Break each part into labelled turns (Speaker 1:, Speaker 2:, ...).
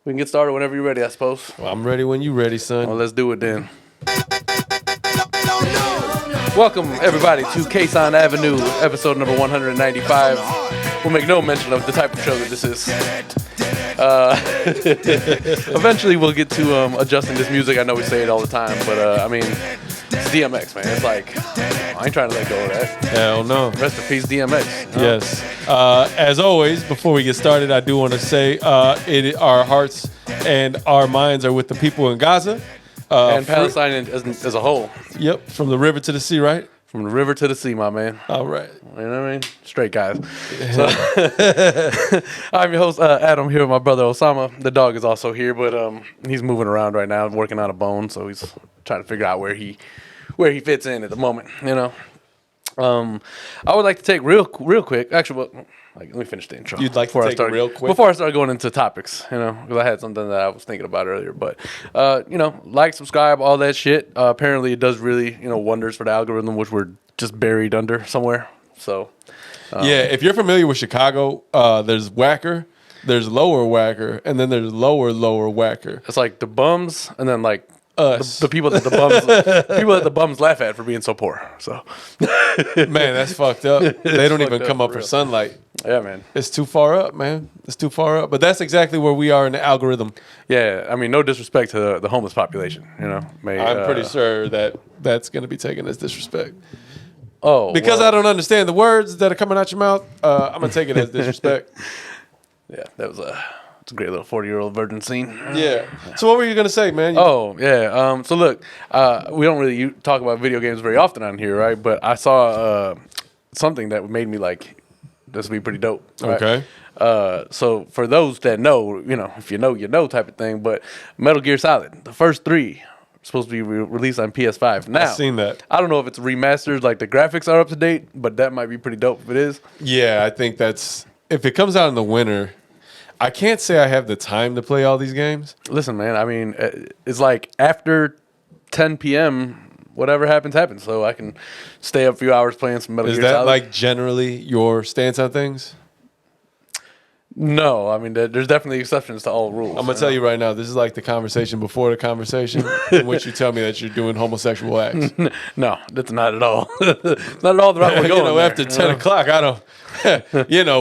Speaker 1: We can get started whenever you're ready, I suppose.
Speaker 2: Well, I'm ready when you're ready, son.
Speaker 1: Well, let's do it then. Welcome, everybody, to Kasson Avenue, episode number 195. We'll make no mention of the type of show that this is. Eventually, we'll get to adjusting this music. I know we say it all the time, but I mean, it's DMX, man. It's like, I ain't trying to let go of that.
Speaker 2: Hell no.
Speaker 1: Rest in peace, DMX. Huh?
Speaker 2: Yes. As always, before we get started, I do want to say our hearts and our minds are with the people in Gaza.
Speaker 1: And Palestine as a whole.
Speaker 2: Yep, from the river to the sea, right?
Speaker 1: From the river to the sea, my man.
Speaker 2: All right.
Speaker 1: You know what I mean? Straight guys. So, I'm your host, Adam, here with my brother, Osama. The dog is also here, but he's moving around right now, working on a bone, so he's trying to figure out where he fits in at the moment, you know? I would like to take real quick, actually, let me finish the intro.
Speaker 2: You'd like to take it real quick?
Speaker 1: Before I start going into topics, you know, because I had something that I was thinking about earlier. But, like, subscribe, all that shit. Apparently, it does really, wonders for the algorithm, which we're just buried under somewhere. So,
Speaker 2: yeah, if you're familiar with Chicago, there's Whacker, there's Lower Whacker, and then there's Lower Whacker.
Speaker 1: It's like the bums, and then like
Speaker 2: us,
Speaker 1: the people that the bums laugh at for being so poor. So,
Speaker 2: man, that's fucked up. They don't even come up for sunlight.
Speaker 1: Yeah, man.
Speaker 2: It's too far up, man. It's too far up. But that's exactly where we are in the algorithm.
Speaker 1: Yeah, I mean, no disrespect to the homeless population, I'm
Speaker 2: pretty sure that's going to be taken as disrespect.
Speaker 1: Oh,
Speaker 2: because I don't understand the words that are coming out your mouth. I'm going to take it as disrespect.
Speaker 1: Yeah, that was it's a great little 40-year-old virgin scene.
Speaker 2: Yeah. So what were you going to say, man?
Speaker 1: Oh, yeah. So look, we don't really talk about video games very often on here, right? But I saw something that made me like, this would be pretty dope. Right?
Speaker 2: Okay.
Speaker 1: So for those that know, if you know type of thing, but Metal Gear Solid, the first 3 are supposed to be released on PS5. Now,
Speaker 2: I've seen that.
Speaker 1: I don't know if it's remastered, like the graphics are up to date, but that might be pretty dope if it is.
Speaker 2: Yeah, I think if it comes out in the winter, I can't say I have the time to play all these games.
Speaker 1: Listen, man, I mean, it's like after 10 p.m., whatever happens. So I can stay up a few hours playing some Metal Gear Solid.
Speaker 2: Is that like generally your stance on things?
Speaker 1: No, I mean, there's definitely exceptions to all rules.
Speaker 2: I'm going to tell you right now, this is like the conversation before the conversation in which you tell me that you're doing homosexual acts.
Speaker 1: No, that's not at all. Not at all the route we're going.
Speaker 2: After 10 o'clock, I don't,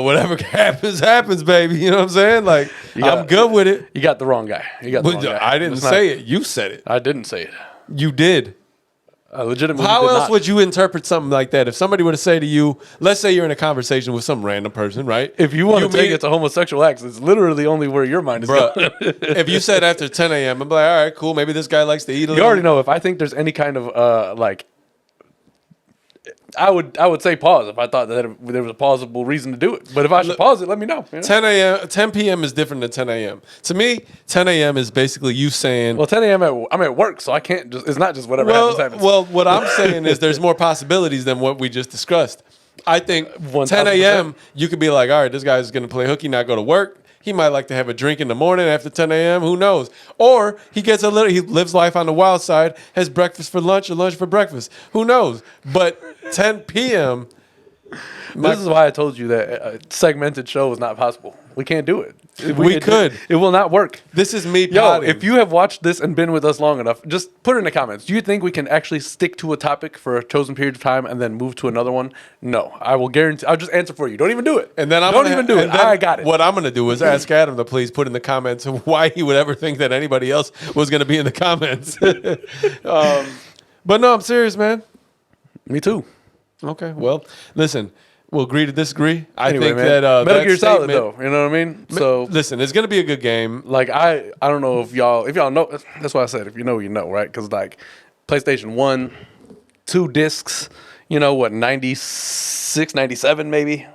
Speaker 2: whatever happens, baby. You know what I'm saying? Like, I'm good with it.
Speaker 1: You got the wrong guy.
Speaker 2: I didn't say it. You said it.
Speaker 1: I didn't say it.
Speaker 2: You did.
Speaker 1: Legitimately.
Speaker 2: How else would you interpret something like that? If somebody were to say to you, let's say you're in a conversation with some random person, right?
Speaker 1: If you want to take it to homosexual acts, it's literally only where your mind is going.
Speaker 2: If you said after 10 a.m., I'm like, all right, cool. Maybe this guy likes to eat a little.
Speaker 1: You already know if I think there's any kind of I would say pause if I thought that there was a plausible reason to do it. But if I should pause it, let me know.
Speaker 2: 10 p.m. is different than 10 a.m. To me, 10 a.m. is basically you saying...
Speaker 1: Well, 10 a.m. I'm at work, so I can't just... It's not just whatever happens.
Speaker 2: Well, what I'm saying is there's more possibilities than what we just discussed. I think
Speaker 1: 1000%.
Speaker 2: 10 a.m., you could be like, all right, this guy's going to play hooky, not go to work. He might like to have a drink in the morning after 10 a.m. Who knows? Or he lives life on the wild side, has breakfast for lunch or lunch for breakfast. Who knows? But 10 p.m.
Speaker 1: This is why I told you that a segmented show is not possible. We can't do it.
Speaker 2: We could.
Speaker 1: It will not work.
Speaker 2: This is me
Speaker 1: potting. If you have watched this and been with us long enough, just put it in the comments. Do you think we can actually stick to a topic for a chosen period of time and then move to another one? No. I will guarantee. I'll just answer for you. Don't even do it.
Speaker 2: And then
Speaker 1: don't even do it. I got it.
Speaker 2: What I'm going to do is ask Adam to please put in the comments why he would ever think that anybody else was going to be in the comments. But no, I'm serious, man.
Speaker 1: Me too.
Speaker 2: Okay. Well, listen. We'll agree to disagree. I
Speaker 1: anyway,
Speaker 2: think
Speaker 1: man,
Speaker 2: that
Speaker 1: Metal Gear Solid, though. You know what I mean? So
Speaker 2: listen, it's gonna be a good game.
Speaker 1: Like I don't know if y'all know. That's why I said if you know, right? Because like PlayStation 1, 2 discs. 96, 97 maybe.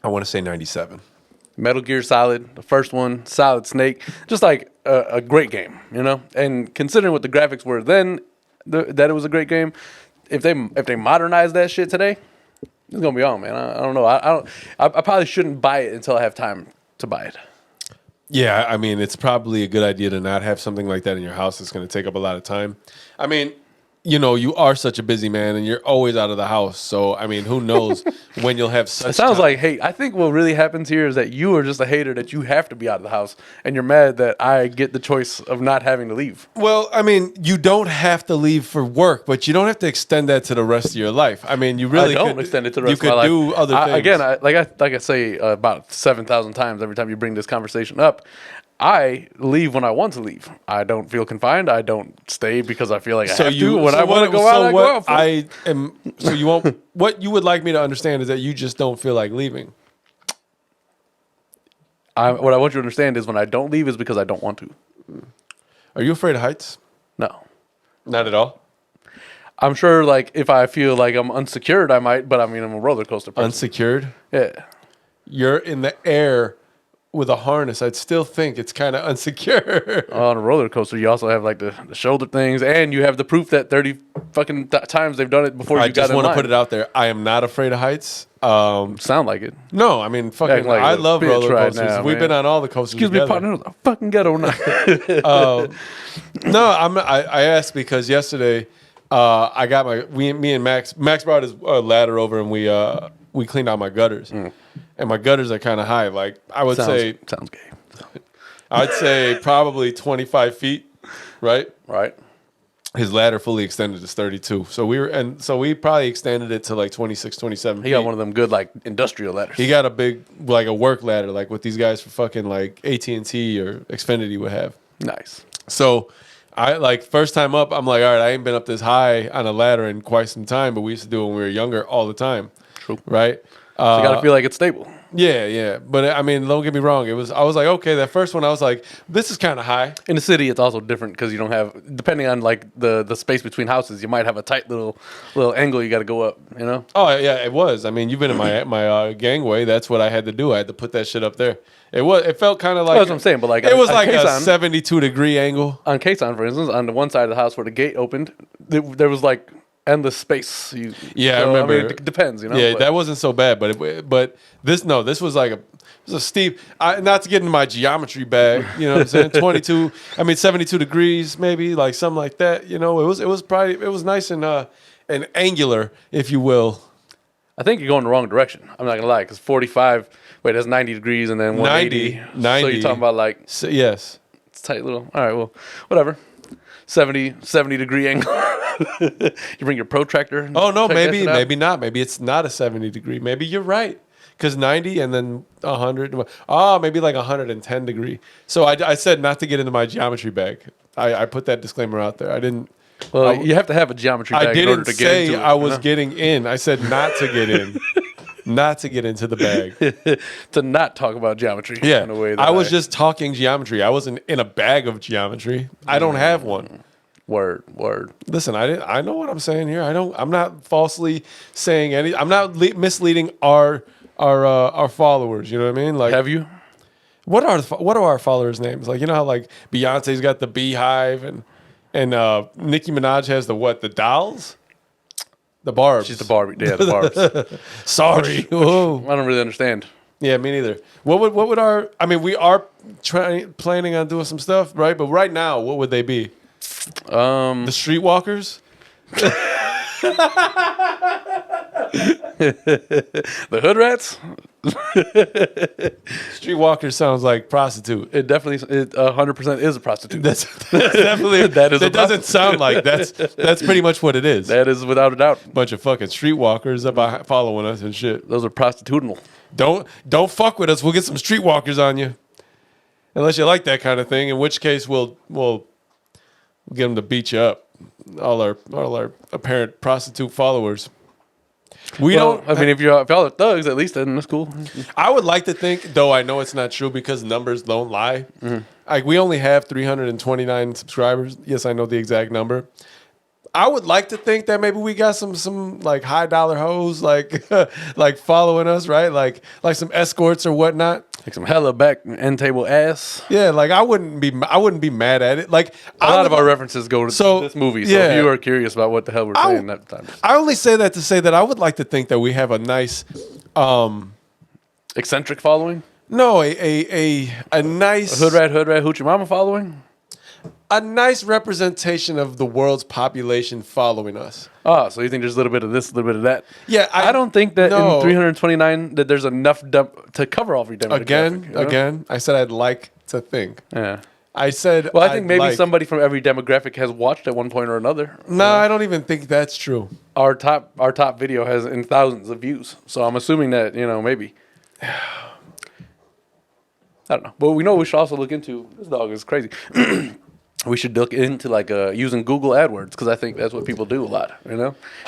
Speaker 2: I want to say 97.
Speaker 1: Metal Gear Solid, the first one, Solid Snake, just like a great game, And considering what the graphics were then, that it was a great game. If they modernize that shit today, it's gonna be on, man. I don't know. I probably shouldn't buy it until I have time to buy it.
Speaker 2: Yeah, I mean, it's probably a good idea to not have something like that in your house. It's going to take up a lot of time. I mean, you are such a busy man and you're always out of the house. So, I mean, who knows when you'll have such
Speaker 1: It sounds
Speaker 2: time.
Speaker 1: like hate. I think what really happens here is that you are just a hater that you have to be out of the house, and you're mad that I get the choice of not having to leave.
Speaker 2: Well, I mean, you don't have to leave for work, but you don't have to extend that to the rest of your life. I mean, you really
Speaker 1: I don't
Speaker 2: could,
Speaker 1: extend it to the rest
Speaker 2: you
Speaker 1: of my life.
Speaker 2: could do other things.
Speaker 1: Again, like I say about 7,000 times every time you bring this conversation up. I leave when I want to leave. I don't feel confined. I don't stay because I feel like I have to. When I want to go out, I go out.
Speaker 2: I am. So you won't. What you would like me to understand is that you just don't feel like leaving.
Speaker 1: What I want you to understand is when I don't leave is because I don't want to.
Speaker 2: Are you afraid of heights?
Speaker 1: No.
Speaker 2: Not at all.
Speaker 1: I'm sure, like, if I feel like I'm unsecured, I might, but I mean, I'm a roller coaster person.
Speaker 2: Unsecured?
Speaker 1: Yeah.
Speaker 2: You're in the air with a harness. I'd still think it's kind of unsecure.
Speaker 1: On a roller coaster, you also have, like, the shoulder things, and you have the proof that 30 fucking times they've done it before you got in line.
Speaker 2: I just want to put it out there. I am not afraid of heights.
Speaker 1: Sound like it.
Speaker 2: No, I mean, fucking,
Speaker 1: like
Speaker 2: I
Speaker 1: a
Speaker 2: love
Speaker 1: bitch
Speaker 2: roller
Speaker 1: right
Speaker 2: coasters.
Speaker 1: now,
Speaker 2: We've
Speaker 1: man.
Speaker 2: been on all the coasters
Speaker 1: Excuse me,
Speaker 2: together.
Speaker 1: partner. I'm fucking ghetto now.
Speaker 2: No, I asked because yesterday I got me and Max brought his ladder over and we cleaned out my gutters. And my gutters are kind of high. Like I would say
Speaker 1: sounds gay.
Speaker 2: I'd say probably 25 feet, right?
Speaker 1: Right.
Speaker 2: His ladder fully extended is 32. So we probably extended it to like 26, 27
Speaker 1: He
Speaker 2: feet.
Speaker 1: got one of them good, like, industrial ladders.
Speaker 2: He got a big, like a work ladder, like what these guys for fucking like AT&T or Xfinity would have.
Speaker 1: Nice.
Speaker 2: So I like first time up, I'm like, all right, I ain't been up this high on a ladder in quite some time, but we used to do it when we were younger all the time.
Speaker 1: True.
Speaker 2: Right?
Speaker 1: So you got to feel like it's stable.
Speaker 2: Yeah. But I mean, don't get me wrong. I was like, okay, that first one, I was like, this is kind of high.
Speaker 1: In the city, it's also different because you don't have, depending on like the space between houses, you might have a tight little angle you got to go up. You know?
Speaker 2: Oh yeah, it was. I mean, you've been in my gangway. That's what I had to do. I had to put that shit up there. It felt kind of like
Speaker 1: That's what I'm saying. But like
Speaker 2: it was
Speaker 1: on
Speaker 2: like a
Speaker 1: Kasson,
Speaker 2: 72-degree angle.
Speaker 1: on Kasson, for instance, on the one side of the house where the gate opened, there was like endless space.
Speaker 2: Yeah, I remember.
Speaker 1: I mean, it depends, you know.
Speaker 2: Yeah,
Speaker 1: but
Speaker 2: that wasn't so bad, but this was like it was a steep. Not to get into my geometry bag, you know what I'm saying? 72 degrees, maybe like something like that. You know, it was nice and angular, if you will.
Speaker 1: I think you're going the wrong direction. I'm not gonna lie, because 45. Wait, that's 90 degrees and then 180.
Speaker 2: 90.
Speaker 1: So you're talking about like
Speaker 2: So, yes.
Speaker 1: it's tight little. All right, well, whatever. 70 degree angle. You bring your protractor.
Speaker 2: Oh no,
Speaker 1: check that shit out?
Speaker 2: maybe not. Maybe it's not a 70-degree. Maybe you're right. Because 90 and then 100. Maybe like 110 degree. So I said not to get into my geometry bag. I put that disclaimer out there. I didn't.
Speaker 1: Well, you have to have a geometry bag in order
Speaker 2: didn't
Speaker 1: to get into
Speaker 2: say
Speaker 1: it.
Speaker 2: I was getting in. I said not to get in. Not to get into the bag.
Speaker 1: To not talk about geometry.
Speaker 2: Yeah.
Speaker 1: In a way that
Speaker 2: I was just talking geometry. I wasn't in a bag of geometry. I don't have one.
Speaker 1: Word.
Speaker 2: Listen, I know what I'm saying here. I'm not falsely saying any. I'm not misleading our followers. You know what I mean? Like,
Speaker 1: Have you?
Speaker 2: what are our followers' names? Like, you know how like Beyonce's got the Beehive and Nicki Minaj has the dolls, the Barbs.
Speaker 1: She's the Barbie. Yeah, the Barbs.
Speaker 2: Sorry. Whoa.
Speaker 1: I don't really understand.
Speaker 2: Yeah, me neither. What would our? I mean, we are planning on doing some stuff, right? But right now, what would they be? The Streetwalkers.
Speaker 1: The Hood Rats.
Speaker 2: Streetwalker sounds like prostitute.
Speaker 1: It definitely, 100% is a prostitute.
Speaker 2: That's definitely
Speaker 1: That is a
Speaker 2: That doesn't sound like that's pretty much what it is.
Speaker 1: That is without a doubt.
Speaker 2: Bunch of fucking streetwalkers up following us and shit.
Speaker 1: Those are prostitutional.
Speaker 2: Don't fuck with us. We'll get some streetwalkers on you. Unless you like that kind of thing, in which case we'll get them to beat you up. All our apparent prostitute followers. I
Speaker 1: mean, if y'all are thugs, at least then that's cool.
Speaker 2: I would like to think, though I know it's not true because numbers don't lie. Like we only have 329 subscribers. Yes, I know the exact number. I would like to think that maybe we got some like high dollar hoes like like following us, right? Like some escorts or whatnot.
Speaker 1: Like some hella back end table ass.
Speaker 2: Yeah, like I wouldn't be mad at it. Like
Speaker 1: A lot of our references go to this movie. So
Speaker 2: yeah.
Speaker 1: if you are curious about what the hell we're saying that time.
Speaker 2: I only say that to say that I would like to think that we have a nice
Speaker 1: Eccentric following?
Speaker 2: no, a nice
Speaker 1: Hood rat, hoochie mama following?
Speaker 2: a nice representation of the world's population following us.
Speaker 1: Oh, so you think there's a little bit of this, a little bit of that?
Speaker 2: Yeah,
Speaker 1: I don't think that
Speaker 2: no.
Speaker 1: in 329 that there's enough to cover all of your demographic. You know?
Speaker 2: Again, I said I'd like to think.
Speaker 1: Yeah.
Speaker 2: I said,
Speaker 1: Well, I think maybe
Speaker 2: like,
Speaker 1: somebody from every demographic has watched at one point or another.
Speaker 2: No, I don't even think that's true.
Speaker 1: Our top video has in thousands of views, so I'm assuming that maybe. I don't know, but we know we should also look into. This dog is crazy. We should look into like using Google AdWords because I think that's what people do a lot.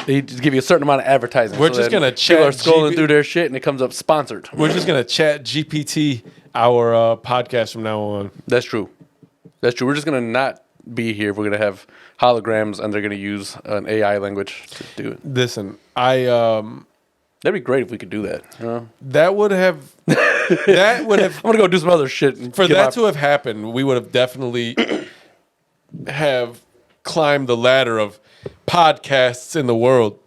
Speaker 1: They just give you a certain amount of advertising.
Speaker 2: We're just gonna
Speaker 1: people are
Speaker 2: chat
Speaker 1: scrolling through their shit and it comes up sponsored.
Speaker 2: We're just gonna chat GPT our podcast from now on.
Speaker 1: That's true. That's true. We're just gonna not be here. We're gonna have holograms and they're gonna use an AI language to do it.
Speaker 2: Listen,
Speaker 1: that'd be great if we could do that.
Speaker 2: That would have. That would have.
Speaker 1: I'm gonna go do some other shit.
Speaker 2: For that to have happened, we would have definitely have climbed the ladder of podcasts in the world.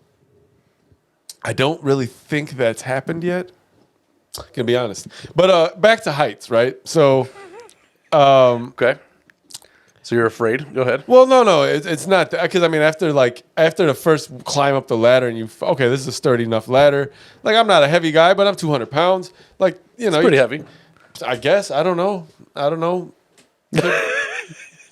Speaker 2: I don't really think that's happened yet. Gonna be honest, but back to heights, right? So,
Speaker 1: okay. So you're afraid? Go ahead.
Speaker 2: Well, no, it's not because I mean after the first climb up the ladder and this is a sturdy enough ladder. Like I'm not a heavy guy, but I'm 200 pounds. Like
Speaker 1: it's pretty heavy.
Speaker 2: I guess I don't know. I don't know what other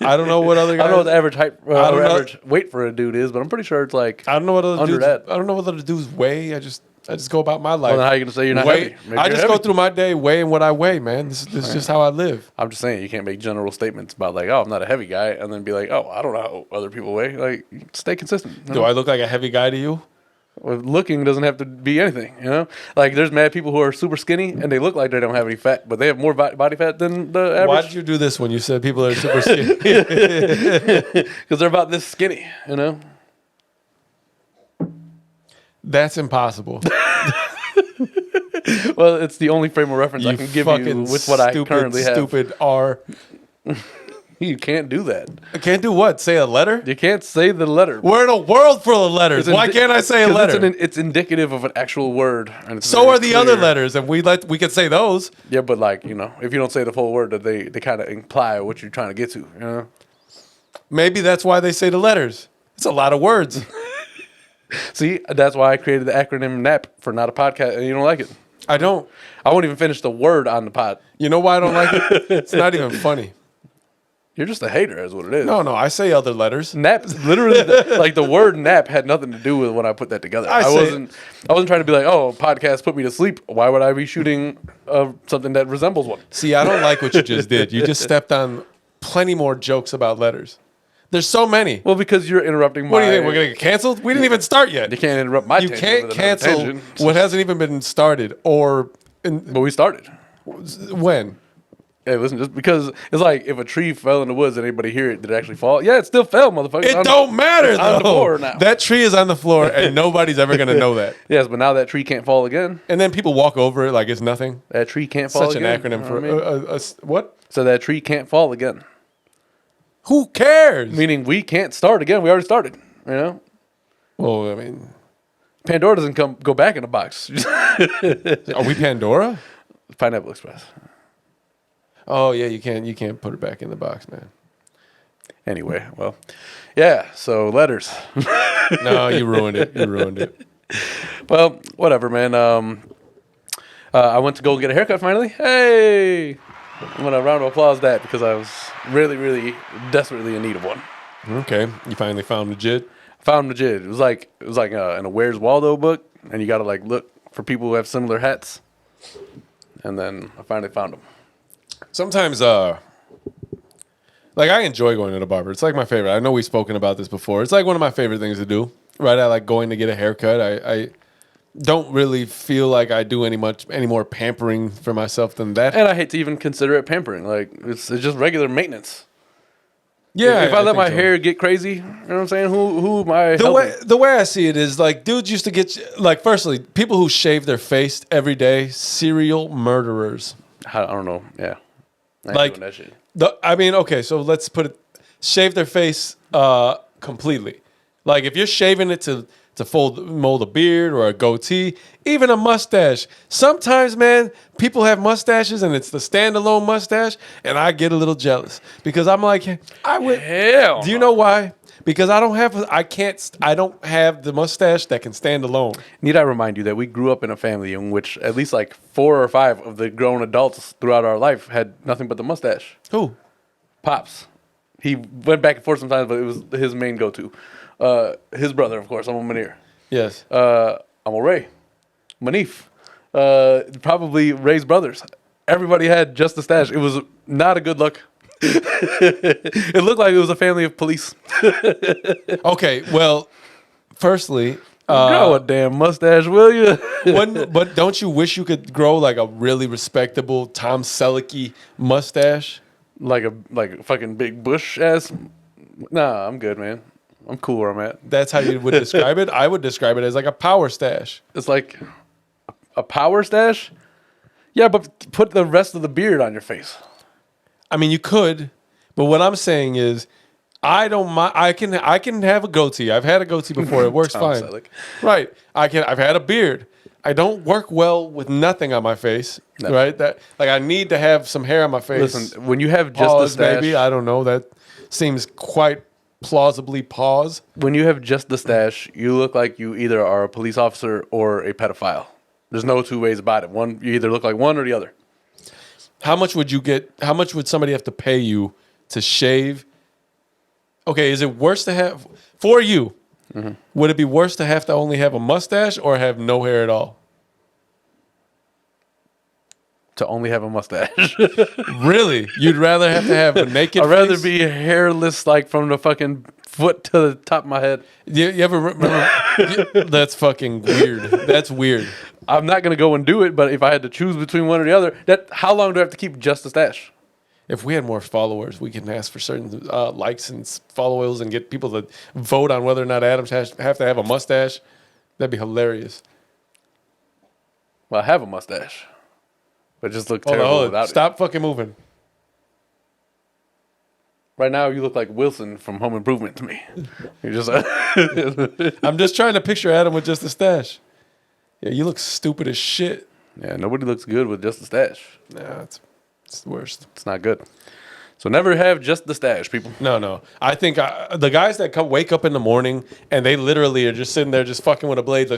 Speaker 2: guys.
Speaker 1: I don't know what the average height, average weight for a dude is, but I'm pretty sure it's like
Speaker 2: I don't know what other
Speaker 1: under
Speaker 2: dudes.
Speaker 1: that.
Speaker 2: I don't know what other dudes weigh. I just go about my life.
Speaker 1: Well, then how are you gonna say you're not
Speaker 2: weigh,
Speaker 1: heavy? Maybe
Speaker 2: I
Speaker 1: you're
Speaker 2: just
Speaker 1: heavy.
Speaker 2: go through my day weighing what I weigh, man. This is just how I live.
Speaker 1: I'm just saying you can't make general statements about like, oh, I'm not a heavy guy, and then be like, oh, I don't know how other people weigh. Like, stay consistent.
Speaker 2: Do I look like a heavy guy to you?
Speaker 1: Well, looking doesn't have to be anything, Like, there's mad people who are super skinny and they look like they don't have any fat, but they have more body fat than the average.
Speaker 2: Why did you do this when you said people are super skinny?
Speaker 1: Because they're about this skinny,
Speaker 2: That's impossible.
Speaker 1: Well, it's the only frame of reference I can give you with what I currently have.
Speaker 2: Stupid R.
Speaker 1: You can't do that.
Speaker 2: I can't do what? Say a letter?
Speaker 1: You can't say the letter.
Speaker 2: We're in a world full of letters. Why can't I say a letter?
Speaker 1: It's indicative of an actual word. And
Speaker 2: so are the other letters, and we could say those.
Speaker 1: Yeah, but if you don't say the full word, that they kind of imply what you're trying to get to.
Speaker 2: Maybe that's why they say the letters. It's a lot of words.
Speaker 1: See, that's why I created the acronym NAP for not a podcast, and you don't like it.
Speaker 2: I don't.
Speaker 1: I won't even finish the word on the pod.
Speaker 2: You know why I don't like it? It's not even funny.
Speaker 1: You're just a hater, is what it is.
Speaker 2: No, I say other letters.
Speaker 1: Nap, literally, the word nap had nothing to do with when I put that together. I wasn't trying to be like, oh, podcast put me to sleep. Why would I be shooting something that resembles one?
Speaker 2: See, I don't like what you just did. You just stepped on plenty more jokes about letters. There's so many.
Speaker 1: Well, because you're interrupting my...
Speaker 2: What do you think? We're going to get canceled? We didn't even start yet.
Speaker 1: You can't interrupt my
Speaker 2: You
Speaker 1: tangent.
Speaker 2: can't cancel what hasn't even been started
Speaker 1: But we started.
Speaker 2: When?
Speaker 1: Hey, listen, just because it's like if a tree fell in the woods and anybody hear it, did it actually fall? Yeah, it still fell, motherfucker.
Speaker 2: It don't matter, though.
Speaker 1: On the floor now.
Speaker 2: That tree is on the floor, and nobody's ever going to know that.
Speaker 1: Yes, but now that tree can't fall again.
Speaker 2: And then people walk over it like it's nothing.
Speaker 1: That tree can't fall
Speaker 2: Such
Speaker 1: again.
Speaker 2: Such an acronym for what?
Speaker 1: So that tree can't fall again.
Speaker 2: Who cares?
Speaker 1: Meaning we can't start again. We already started.
Speaker 2: Well, I mean,
Speaker 1: Pandora doesn't go back in the box.
Speaker 2: Are we Pandora?
Speaker 1: Pineapple Express.
Speaker 2: Oh yeah, you can't put it back in the box, man.
Speaker 1: Anyway, well, yeah. So letters.
Speaker 2: No, you ruined it.
Speaker 1: Well, whatever, man. I went to go get a haircut finally. Hey, I'm gonna round of applause that because I was really, really desperately in need of one.
Speaker 2: Okay, you finally found the jit.
Speaker 1: Found the jit. It was like in a Where's Waldo book, and you gotta look for people who have similar hats. And then I finally found them.
Speaker 2: Sometimes, I enjoy going to the barber. It's like my favorite. I know we've spoken about this before. It's like one of my favorite things to do. Right? I like going to get a haircut. I don't really feel like I do any more pampering for myself than that.
Speaker 1: And I hate to even consider it pampering. It's just regular maintenance.
Speaker 2: Yeah.
Speaker 1: If I let my hair get crazy, you know what I'm saying? Who am I helping?
Speaker 2: The way I see it is dudes used to get firstly, people who shave their face every day, serial murderers.
Speaker 1: I don't know. Yeah. I ain't doing that shit.
Speaker 2: Okay, so let's put it, shave their face completely. If you're shaving it to to mold a beard or a goatee, even a mustache. Sometimes, man, people have mustaches and it's the standalone mustache, and I get a little jealous because I'm like, I would.
Speaker 1: Hell
Speaker 2: Do you
Speaker 1: no.
Speaker 2: know why? Because I don't have the mustache that can stand alone.
Speaker 1: Need I remind you that we grew up in a family in which at least like 4 or 5 of the grown adults throughout our life had nothing but the mustache.
Speaker 2: Who?
Speaker 1: Pops. He went back and forth sometimes, but it was his main go-to. His brother, of course, Uncle Munir.
Speaker 2: Yes.
Speaker 1: Uncle Ray. Manif. Probably Ray's brothers. Everybody had just the stash. It was not a good look. It looked like it was a family of police.
Speaker 2: Okay, well, firstly,
Speaker 1: Grow a damn mustache, will you?
Speaker 2: but don't you wish you could grow like a really respectable Tom Selleck mustache?
Speaker 1: like a fucking big bush ass. Nah, I'm good, man. I'm cool where I'm at.
Speaker 2: That's how you would describe it? I would describe it as like a power stash.
Speaker 1: It's like a power stash. Yeah, but put the rest of the beard on your face.
Speaker 2: I mean, you could, but what I'm saying is, I don't mind. I can have a goatee. I've had a goatee before. It works
Speaker 1: Tom
Speaker 2: fine.
Speaker 1: Selleck.
Speaker 2: Right. I've had a beard. I don't work well with nothing on my face.
Speaker 1: No.
Speaker 2: Right. That like I need to have some hair on my face.
Speaker 1: Listen, when you have just
Speaker 2: Pause,
Speaker 1: the stash,
Speaker 2: maybe. I don't know. That seems quite plausibly pause.
Speaker 1: when you have just the stash, you look like you either are a police officer or a pedophile. There's no two ways about it. One, you either look like one or the other.
Speaker 2: How much would you get? How much would somebody have to pay you to shave? Okay, is it worse to have for you?
Speaker 1: Mm-hmm.
Speaker 2: Would it be worse to have to only have a mustache or have no hair at all?
Speaker 1: To only have a mustache.
Speaker 2: Really? You'd rather have to have a naked
Speaker 1: I'd rather
Speaker 2: face?
Speaker 1: be hairless, like from the fucking foot to the top of my head.
Speaker 2: You ever remember? That's fucking weird. That's weird.
Speaker 1: I'm not gonna go and do it, but if I had to choose between one or the other, how long do I have to keep just the stash?
Speaker 2: If we had more followers, we can ask for certain likes and followers and get people to vote on whether or not Adams have to have a mustache. That'd be hilarious.
Speaker 1: Well, I have a mustache, but it just look
Speaker 2: Hold on,
Speaker 1: terrible
Speaker 2: hold on.
Speaker 1: without it.
Speaker 2: Stop fucking moving.
Speaker 1: Right now, you look like Wilson from Home Improvement to me. You're just
Speaker 2: I'm just trying to picture Adam with just a stash. Yeah, you look stupid as shit.
Speaker 1: yeah. Nobody looks good with just the stash.
Speaker 2: Nah, it's the worst.
Speaker 1: It's not good. So never have just the stash, people.
Speaker 2: No. I think the guys that wake up in the morning and they literally are just sitting there just fucking with a blade,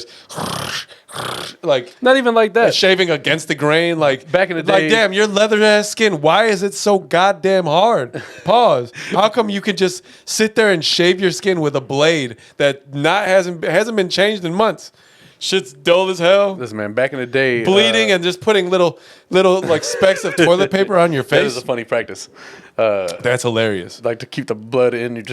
Speaker 2: like
Speaker 1: Not even like that.
Speaker 2: shaving against the grain. Like
Speaker 1: Back in the
Speaker 2: like
Speaker 1: day-
Speaker 2: damn, your leather ass skin. Why is it so goddamn hard? Pause. How come you could just sit there and shave your skin with a blade that hasn't been changed in months? Shit's dull as hell.
Speaker 1: Listen, man. Back in the day,
Speaker 2: Bleeding and just putting little like specks of toilet paper on your
Speaker 1: that is
Speaker 2: face.
Speaker 1: a funny practice.
Speaker 2: That's hilarious.
Speaker 1: Like to keep the blood in, it's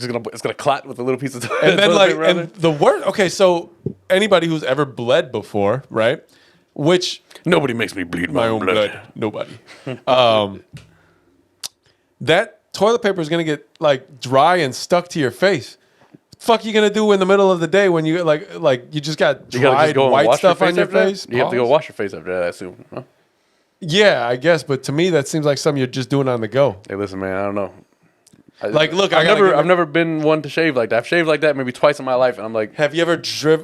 Speaker 1: gonna clot with a little piece of
Speaker 2: And then
Speaker 1: toilet
Speaker 2: like
Speaker 1: paper on
Speaker 2: and the word. Okay, so anybody who's ever bled before, right? Which
Speaker 1: there. Nobody makes me bleed my own blood.
Speaker 2: Nobody. That toilet paper is gonna get like dry and stuck to your face. Fuck, you gonna do in the middle of the day when you like you just got
Speaker 1: You gotta
Speaker 2: dried
Speaker 1: just go and
Speaker 2: white
Speaker 1: wash
Speaker 2: stuff
Speaker 1: your
Speaker 2: on
Speaker 1: face
Speaker 2: your
Speaker 1: after that?
Speaker 2: face?
Speaker 1: You have to go
Speaker 2: Pause.
Speaker 1: wash your face after that, I assume. Huh?
Speaker 2: Yeah, I guess, but to me that seems like something you're just doing on the go.
Speaker 1: Hey, listen, man. I don't know.
Speaker 2: Like, look,
Speaker 1: I've never been one to shave like that. I've shaved like that maybe twice in my life, and I'm like,
Speaker 2: Have you ever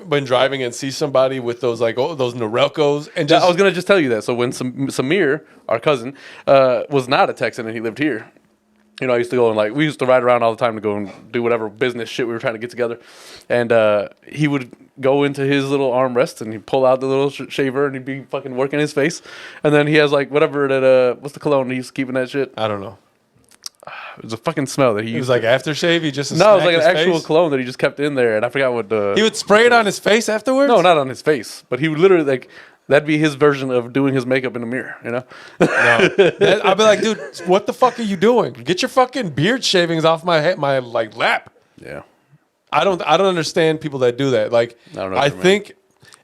Speaker 2: been driving and see somebody with those like those Norelcos and just
Speaker 1: I was gonna just tell you that. So when Samir, our cousin, was not a Texan and he lived here, you know, I used to go and like we used to ride around all the time to go and do whatever business shit we were trying to get together, and he would go into his little armrest and he'd pull out the little shaver and he'd be fucking working his face, and then he has like whatever that what's the cologne he's keeping that shit?
Speaker 2: I don't know.
Speaker 1: It was a fucking smell that he
Speaker 2: He
Speaker 1: used.
Speaker 2: was like aftershave. He just
Speaker 1: No, it was like an
Speaker 2: smacked his
Speaker 1: actual
Speaker 2: face?
Speaker 1: cologne that he just kept in there, and I forgot what the.
Speaker 2: He would spray it on his face afterwards.
Speaker 1: No, not on his face, but he would literally like that'd be his version of doing his makeup in the mirror, you know?
Speaker 2: No. I'd be like, dude, what the fuck are you doing? Get your fucking beard shavings off my head, my like lap.
Speaker 1: Yeah.
Speaker 2: I don't understand people that do that. Like,
Speaker 1: I don't know
Speaker 2: I
Speaker 1: what you mean.
Speaker 2: think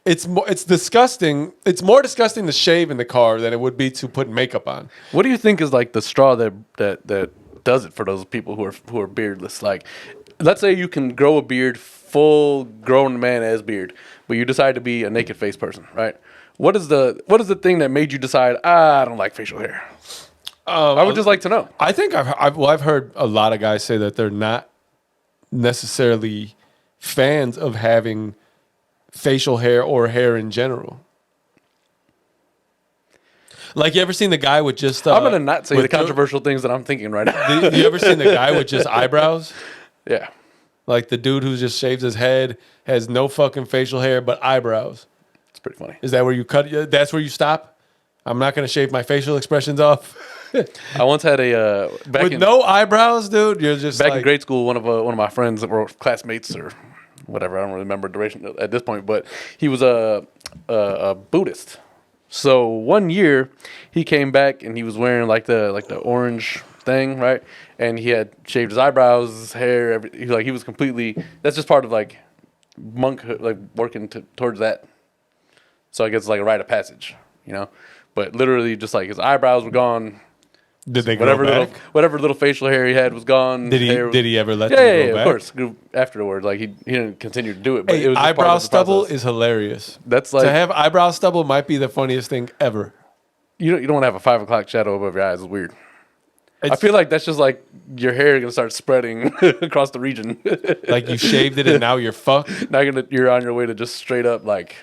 Speaker 2: it's disgusting. It's more disgusting to shave in the car than it would be to put makeup on.
Speaker 1: What do you think is like the straw that does it for those people who are beardless? Like, let's say you can grow a beard, full grown man as beard, but you decide to be a naked face person, right? What is the thing that made you decide? I don't like facial hair. I would just like to know.
Speaker 2: I think I've heard a lot of guys say that they're not necessarily fans of having facial hair or hair in general. Like, you ever seen the guy with just...
Speaker 1: I'm going to not say the controversial things that I'm thinking right now.
Speaker 2: You ever seen the guy with just eyebrows?
Speaker 1: Yeah.
Speaker 2: Like the dude who just shaves his head, has no fucking facial hair, but eyebrows.
Speaker 1: It's pretty funny.
Speaker 2: Is that where you cut? That's where you stop? I'm not going to shave my facial expressions off.
Speaker 1: I once had a...
Speaker 2: no eyebrows, dude? You're just
Speaker 1: Back in grade school, one of my friends that were classmates or whatever, I don't really remember duration at this point, but he was a Buddhist. So one year he came back and he was wearing like the orange thing, right? And he had shaved his eyebrows, his hair, he was completely. That's just part of like monkhood, like working towards that. So I guess it's like a rite of passage, you know. But literally, just like his eyebrows were gone.
Speaker 2: Did they grow back?
Speaker 1: Whatever little facial hair he had was gone.
Speaker 2: Did he ever let them
Speaker 1: go
Speaker 2: back?
Speaker 1: Of course. Afterwards, like he didn't continue to do it. But
Speaker 2: Hey,
Speaker 1: it was just
Speaker 2: eyebrow
Speaker 1: part of the
Speaker 2: stubble
Speaker 1: process.
Speaker 2: is hilarious.
Speaker 1: That's like
Speaker 2: to have eyebrow stubble might be the funniest thing ever.
Speaker 1: you don't want to have a 5 o'clock shadow above your eyes. It's weird. I feel like that's just like your hair gonna start spreading across the region.
Speaker 2: Like you shaved it and now you're fucked.
Speaker 1: Now you're on your way to just straight up like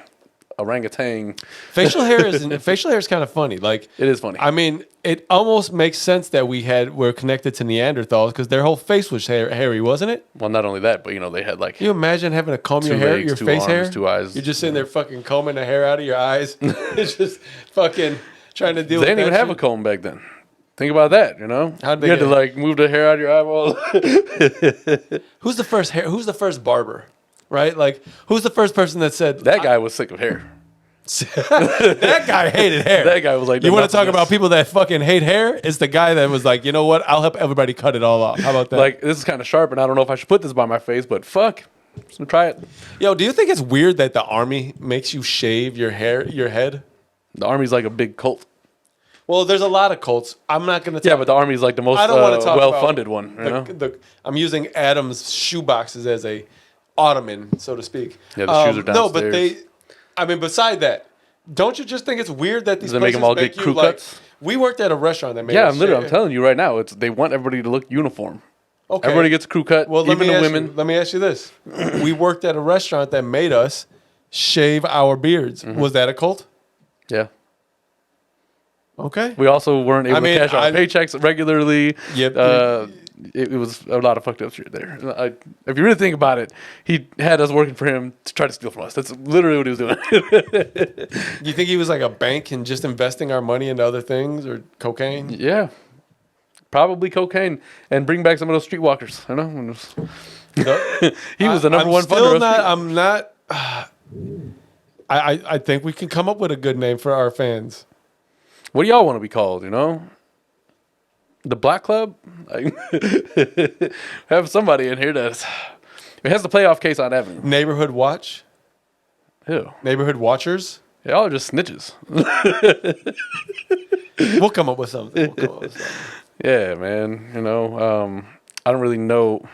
Speaker 1: orangutan.
Speaker 2: Facial hair is kind of funny. Like
Speaker 1: It is funny.
Speaker 2: I mean, it almost makes sense that we're connected to Neanderthals because their whole face was hairy, wasn't it?
Speaker 1: Well, not only that, but they had like.
Speaker 2: Can you imagine having to comb your hair,
Speaker 1: legs,
Speaker 2: your
Speaker 1: 2
Speaker 2: face
Speaker 1: arms,
Speaker 2: hair,
Speaker 1: 2 eyes.
Speaker 2: You're just sitting there fucking combing the hair out of your eyes. It's just fucking trying to deal
Speaker 1: They
Speaker 2: with
Speaker 1: didn't even
Speaker 2: that
Speaker 1: have a
Speaker 2: shit.
Speaker 1: comb back then. Think about that,
Speaker 2: How'd they
Speaker 1: you had to
Speaker 2: get-
Speaker 1: like move the hair out of your eyeballs.
Speaker 2: Who's the first barber? Right? Like, who's the first person that said
Speaker 1: That guy was sick of hair.
Speaker 2: that guy hated hair?
Speaker 1: That guy was like,
Speaker 2: you want to
Speaker 1: "Enough
Speaker 2: talk
Speaker 1: of
Speaker 2: about
Speaker 1: this."
Speaker 2: people that fucking hate hair? It's the guy that was like, you know what? I'll help everybody cut it all off. How about that?
Speaker 1: Like, this is kind of sharp, and I don't know if I should put this by my face, but fuck, I'm just gonna try it.
Speaker 2: Yo, do you think it's weird that the army makes you shave your head?
Speaker 1: The army's like a big cult.
Speaker 2: Well, there's a lot of cults. I'm not going to.
Speaker 1: Yeah, but the army's like the most
Speaker 2: I don't want to talk
Speaker 1: well-funded
Speaker 2: about
Speaker 1: one.
Speaker 2: I'm using Adam's shoe boxes as a ottoman, so to speak.
Speaker 1: Yeah, the shoes are
Speaker 2: No, but
Speaker 1: downstairs.
Speaker 2: beside that, don't you just think it's weird that these
Speaker 1: Does it make
Speaker 2: places
Speaker 1: them all
Speaker 2: make
Speaker 1: get
Speaker 2: you
Speaker 1: crew
Speaker 2: like?
Speaker 1: cuts?
Speaker 2: We worked at a restaurant that made.
Speaker 1: Yeah,
Speaker 2: us
Speaker 1: I'm
Speaker 2: shave.
Speaker 1: telling you right now, they want everybody to look uniform.
Speaker 2: Okay.
Speaker 1: Everybody gets a crew cut,
Speaker 2: Well,
Speaker 1: even the women.
Speaker 2: Let me ask you this: we worked at a restaurant that made us shave our beards.
Speaker 1: Mm-hmm.
Speaker 2: Was that a cult?
Speaker 1: Yeah.
Speaker 2: Okay.
Speaker 1: We also weren't able to cash our paychecks regularly.
Speaker 2: Yep.
Speaker 1: It was a lot of fucked up shit there. If you really think about it, he had us working for him to try to steal from us. That's literally what he was doing.
Speaker 2: You think he was like a bank and just investing our money into other things or cocaine?
Speaker 1: Yeah. Probably cocaine and bring back some of those streetwalkers. I know. He was the number one funder.
Speaker 2: I'm not. I think we can come up with a good name for our fans.
Speaker 1: What do y'all want to be called? The Black Club? Like, have somebody in here that has the playoff case on Avenue.
Speaker 2: Neighborhood Watch.
Speaker 1: Ew.
Speaker 2: Neighborhood Watchers.
Speaker 1: Y'all are just snitches.
Speaker 2: We'll come up with something.
Speaker 1: Yeah, man. I don't really know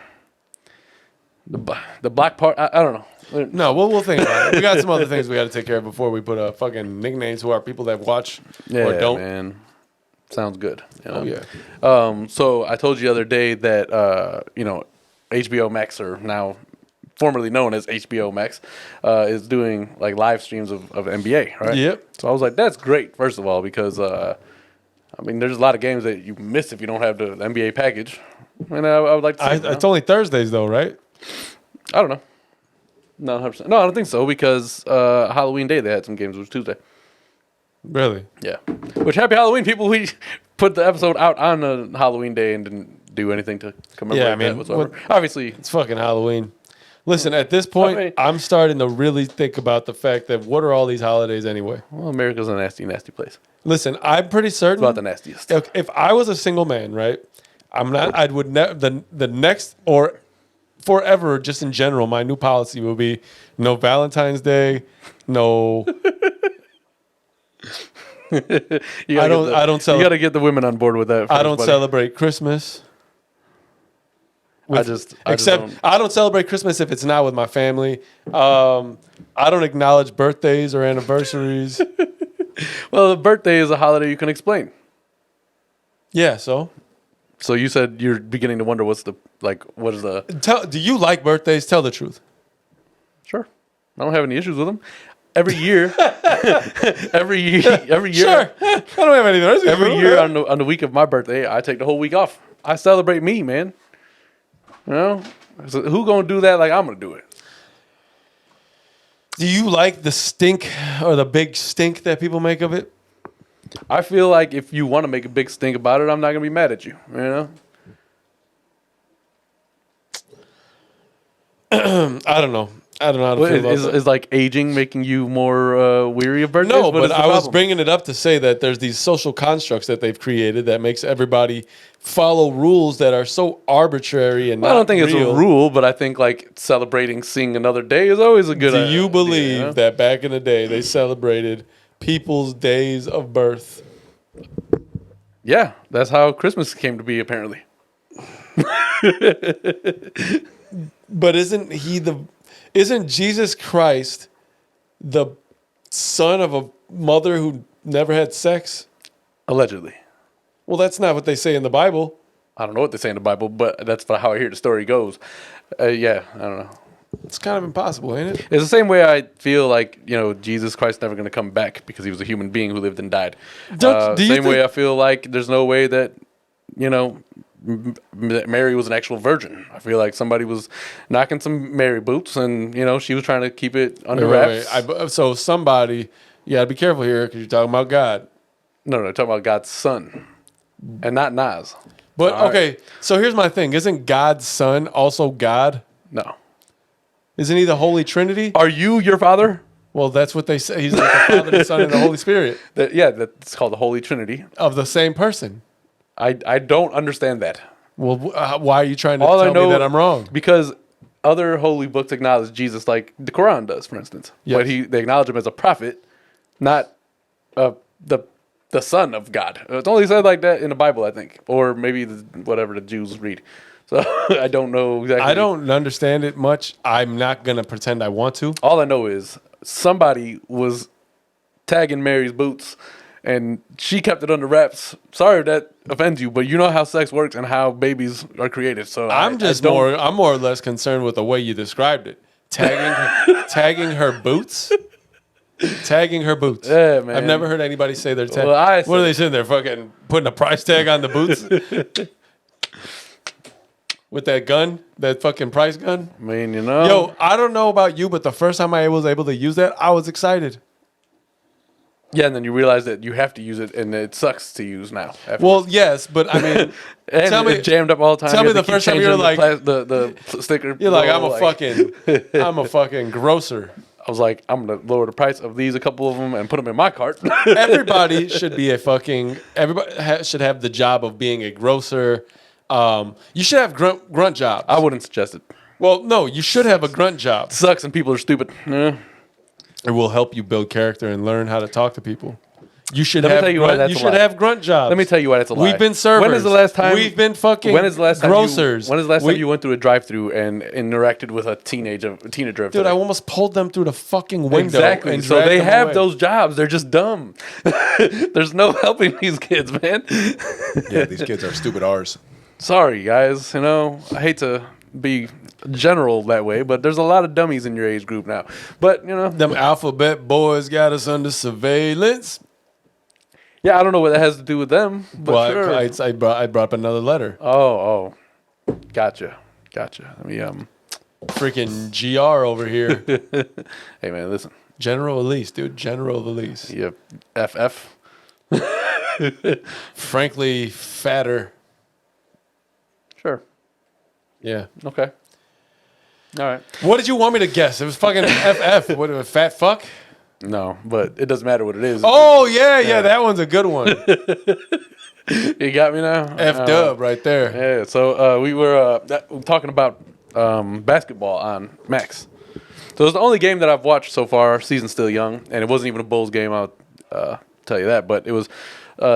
Speaker 1: the black part. I don't know.
Speaker 2: No, we'll think about it. We got some other things we got to take care of before we put a fucking nicknames to our people that watch or don't.
Speaker 1: Man. Sounds good.
Speaker 2: Oh yeah.
Speaker 1: So I told you the other day that HBO Max, or now formerly known as HBO Max, is doing like live streams of NBA, right?
Speaker 2: Yep.
Speaker 1: So I was like, that's great. First of all, because there's a lot of games that you miss if you don't have the NBA package, and I would like to.
Speaker 2: It's only Thursdays though, right?
Speaker 1: I don't know. Not 100%. No, I don't think so because Halloween Day they had some games. It was Tuesday.
Speaker 2: Really?
Speaker 1: Yeah. Which happy Halloween, people. We put the episode out on a Halloween day and didn't do anything to commemorate that whatsoever. Obviously,
Speaker 2: it's fucking Halloween. Listen, at this point, I'm starting to really think about the fact that what are all these holidays anyway?
Speaker 1: Well, America's a nasty, nasty place.
Speaker 2: Listen, I'm pretty certain.
Speaker 1: It's about the nastiest.
Speaker 2: If I was a single man, right? I'm not. I would never. The next or forever, just in general, my new policy will be no Valentine's Day, no. I don't celebrate.
Speaker 1: You got to get the women on board with that.
Speaker 2: I don't celebrate Christmas. I don't celebrate Christmas if it's not with my family. I don't acknowledge birthdays or anniversaries.
Speaker 1: Well, a birthday is a holiday you can explain.
Speaker 2: Yeah, so
Speaker 1: you said you're beginning to wonder what is the.
Speaker 2: Do you like birthdays? Tell the truth.
Speaker 1: I don't have any issues with them. Every year, every year,
Speaker 2: Sure. I don't have anything else.
Speaker 1: every year on the week of my birthday, I take the whole week off. I celebrate me, man. You know, so who gonna do that like I'm gonna do it?
Speaker 2: Do you like the stink or the big stink that people make of it?
Speaker 1: I feel like if you want to make a big stink about it, I'm not gonna be mad at you. You know,
Speaker 2: I don't know. I don't know how to feel about that.
Speaker 1: Is like aging making you more weary of birthdays?
Speaker 2: No,
Speaker 1: What is
Speaker 2: but
Speaker 1: the
Speaker 2: I was
Speaker 1: problem?
Speaker 2: bringing it up to say that there's these social constructs that they've created that makes everybody follow rules that are so arbitrary and
Speaker 1: Well, I don't think
Speaker 2: real.
Speaker 1: it's a rule, but I think like celebrating seeing another day is always a good.
Speaker 2: Do you believe
Speaker 1: idea,
Speaker 2: that back in the day they celebrated people's days of birth?
Speaker 1: Yeah, that's how Christmas came to be, apparently.
Speaker 2: But isn't Jesus Christ the son of a mother who never had sex?
Speaker 1: Allegedly.
Speaker 2: Well, that's not what they say in the Bible.
Speaker 1: I don't know what they say in the Bible, but that's how I hear the story goes. Yeah, I don't know.
Speaker 2: It's kind of impossible, ain't it?
Speaker 1: It's the same way I feel like, Jesus Christ's never going to come back because he was a human being who lived and died.
Speaker 2: Do you
Speaker 1: Same way
Speaker 2: think-
Speaker 1: I feel like there's no way that, Mary was an actual virgin. I feel like somebody was knocking some Mary boots and, she was trying to keep it under wraps.
Speaker 2: So somebody, you got to be careful here because you're talking about God.
Speaker 1: No, talking about God's son and not Nas.
Speaker 2: But,
Speaker 1: All right.
Speaker 2: okay, so here's my thing. Isn't God's son also God?
Speaker 1: No.
Speaker 2: Isn't he the Holy Trinity?
Speaker 1: Are you your father?
Speaker 2: Well, that's what they say. He's like the Father, the Son, and the Holy Spirit
Speaker 1: That's called the Holy Trinity.
Speaker 2: of the same person.
Speaker 1: I don't understand that.
Speaker 2: Well, why are you trying to
Speaker 1: All I
Speaker 2: tell
Speaker 1: know
Speaker 2: me that I'm wrong?
Speaker 1: because other holy books acknowledge Jesus like the Quran does, for instance.
Speaker 2: Yes.
Speaker 1: But they acknowledge him as a prophet, not the son of God. It's only said like that in the Bible, I think, or maybe whatever the Jews read. So I don't know exactly.
Speaker 2: I don't understand it much. I'm not going to pretend I want to.
Speaker 1: All I know is somebody was tagging Mary's boots, and she kept it under wraps. Sorry if that offends you, but you know how sex works and how babies are created. So
Speaker 2: I'm more or less concerned with the way you described it. Tagging her boots. Tagging her boots.
Speaker 1: Yeah, man.
Speaker 2: I've never heard anybody say they're tagging.
Speaker 1: Well,
Speaker 2: What are they sitting there fucking putting a price tag on the boots? With that gun, that fucking price gun.
Speaker 1: I mean,
Speaker 2: Yo, I don't know about you, but the first time I was able to use that, I was excited.
Speaker 1: Yeah, and then you realize that you have to use it, and it sucks to use now. afterwards.
Speaker 2: Well, yes, but I mean,
Speaker 1: and
Speaker 2: tell me-
Speaker 1: it's jammed up all the time.
Speaker 2: tell
Speaker 1: You
Speaker 2: me
Speaker 1: have
Speaker 2: the
Speaker 1: to keep
Speaker 2: first time you
Speaker 1: changing
Speaker 2: were like-
Speaker 1: the sticker.
Speaker 2: you're like,
Speaker 1: logo,
Speaker 2: I'm a fucking grocer.
Speaker 1: I was like, I'm gonna lower the price of these, a couple of them, and put them in my cart.
Speaker 2: Everybody should be everybody should have the job of being a grocer. You should have grunt jobs.
Speaker 1: I wouldn't suggest it.
Speaker 2: Well, no, you should have a grunt job.
Speaker 1: It sucks, and people are stupid. Yeah.
Speaker 2: It will help you build character and learn how to talk to people. You should
Speaker 1: Let me
Speaker 2: have
Speaker 1: tell you why
Speaker 2: grunt,
Speaker 1: that's
Speaker 2: you
Speaker 1: a
Speaker 2: should
Speaker 1: lie.
Speaker 2: have grunt jobs.
Speaker 1: Let me tell you why that's a lie.
Speaker 2: We've been servers.
Speaker 1: When is the last time
Speaker 2: we've been fucking
Speaker 1: When is the last time
Speaker 2: grocers?
Speaker 1: when is the last time you went through a drive-through and interacted with a teenager? Of
Speaker 2: Dude,
Speaker 1: today?
Speaker 2: I almost pulled them through the fucking window.
Speaker 1: Exactly.
Speaker 2: And
Speaker 1: So
Speaker 2: dragged
Speaker 1: they
Speaker 2: them
Speaker 1: have
Speaker 2: away.
Speaker 1: those jobs. They're just dumb. There's no helping these kids, man.
Speaker 3: Yeah, these kids are stupid R's.
Speaker 1: Sorry, guys. I hate to be general that way, but there's a lot of dummies in your age group now. But
Speaker 2: Them alphabet boys got us under surveillance.
Speaker 1: yeah, I don't know what that has to do with them. But
Speaker 2: Well,
Speaker 1: sure.
Speaker 2: I brought up another letter.
Speaker 1: Oh, gotcha. Let me
Speaker 2: Freaking GR over here.
Speaker 1: Hey man, listen.
Speaker 2: General Elise, dude. General Elise.
Speaker 1: Yeah, FF.
Speaker 2: Frankly, fatter.
Speaker 1: Sure.
Speaker 2: Yeah.
Speaker 1: Okay. All right.
Speaker 2: What did you want me to guess? It was fucking FF. What, a fat fuck?
Speaker 1: No, but it doesn't matter what it is.
Speaker 2: Oh, yeah, that one's a good one.
Speaker 1: You got me now.
Speaker 2: F-dub right there.
Speaker 1: Yeah. So we were talking about basketball on Max. So it's the only game that I've watched so far. Season's still young, and it wasn't even a Bulls game. I'll tell you that. But it was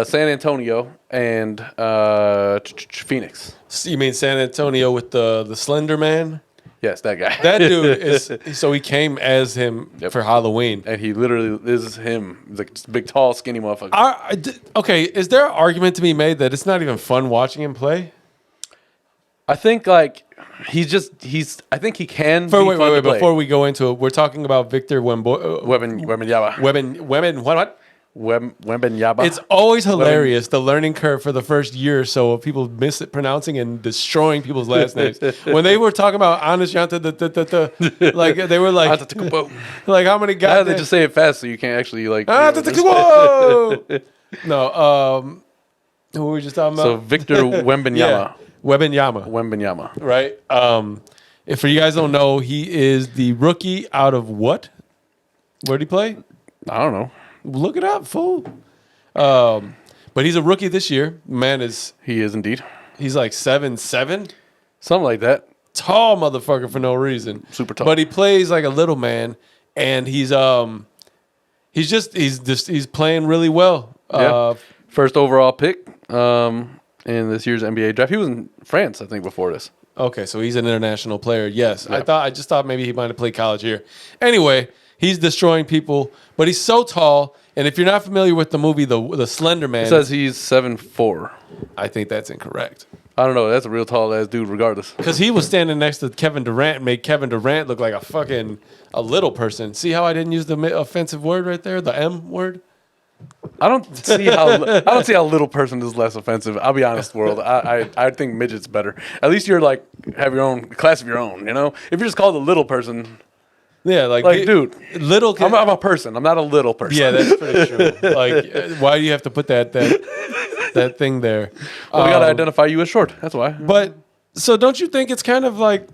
Speaker 1: San Antonio and Phoenix.
Speaker 2: You mean San Antonio with the Slender Man?
Speaker 1: Yes, that guy.
Speaker 2: That dude is, so he came as him for Halloween.
Speaker 1: And he literally is him. He's like this big, tall, skinny motherfucker.
Speaker 2: Okay, is there an argument to be made that it's not even fun watching him play?
Speaker 1: I think like he's. I think he can.
Speaker 2: For,
Speaker 1: be
Speaker 2: wait,
Speaker 1: fun
Speaker 2: wait,
Speaker 1: to
Speaker 2: wait.
Speaker 1: play.
Speaker 2: Before we go into it, we're talking about Victor
Speaker 1: Wembanyama.
Speaker 2: What?
Speaker 1: Wembanyama.
Speaker 2: It's always hilarious, the learning curve for the first year or so of people mispronouncing and destroying people's last names. When they were talking about Anis Yanta, like they were like, like how many
Speaker 1: How
Speaker 2: guys?
Speaker 1: do they just say it fast so you can't actually like?
Speaker 2: Whoa! No, who were we just talking
Speaker 1: So
Speaker 2: about?
Speaker 1: Victor Wembanyama.
Speaker 2: Yeah, Wembanyama,
Speaker 1: Wembanyama.
Speaker 2: right? If you guys don't know, he is the rookie out of what? Where did he play?
Speaker 1: I don't know.
Speaker 2: Look it up, fool. But he's a rookie this year. Man
Speaker 1: He is indeed
Speaker 2: he's like 7'7",
Speaker 1: something like that.
Speaker 2: tall motherfucker for no reason.
Speaker 1: Super tall.
Speaker 2: But he plays like a little man, and he's playing really well.
Speaker 1: Yeah. First overall pick in this year's NBA draft. He was in France, I think, before this.
Speaker 2: Okay, so he's an international player. Yes, yeah. I just thought maybe he might have played college here. Anyway, he's destroying people, but he's so tall. And if you're not familiar with the movie, the Slender Man,
Speaker 1: It says he's 7'4".
Speaker 2: I think that's incorrect.
Speaker 1: I don't know. That's a real tall ass dude, regardless.
Speaker 2: Because he was standing next to Kevin Durant and made Kevin Durant look like a little person. See how I didn't use the offensive word right there, the M word?
Speaker 1: I don't see how little person is less offensive. I'll be honest, world. I think midget's better. At least you're like have your own class of your own. You know, if you're just called a little person,
Speaker 2: yeah, like
Speaker 1: dude,
Speaker 2: little.
Speaker 1: I'm a person. I'm not a little person.
Speaker 2: Yeah, that's pretty true. Like, why do you have to put that thing there?
Speaker 1: Well, we gotta identify you as short. That's why.
Speaker 2: But so, don't you think it's kind of like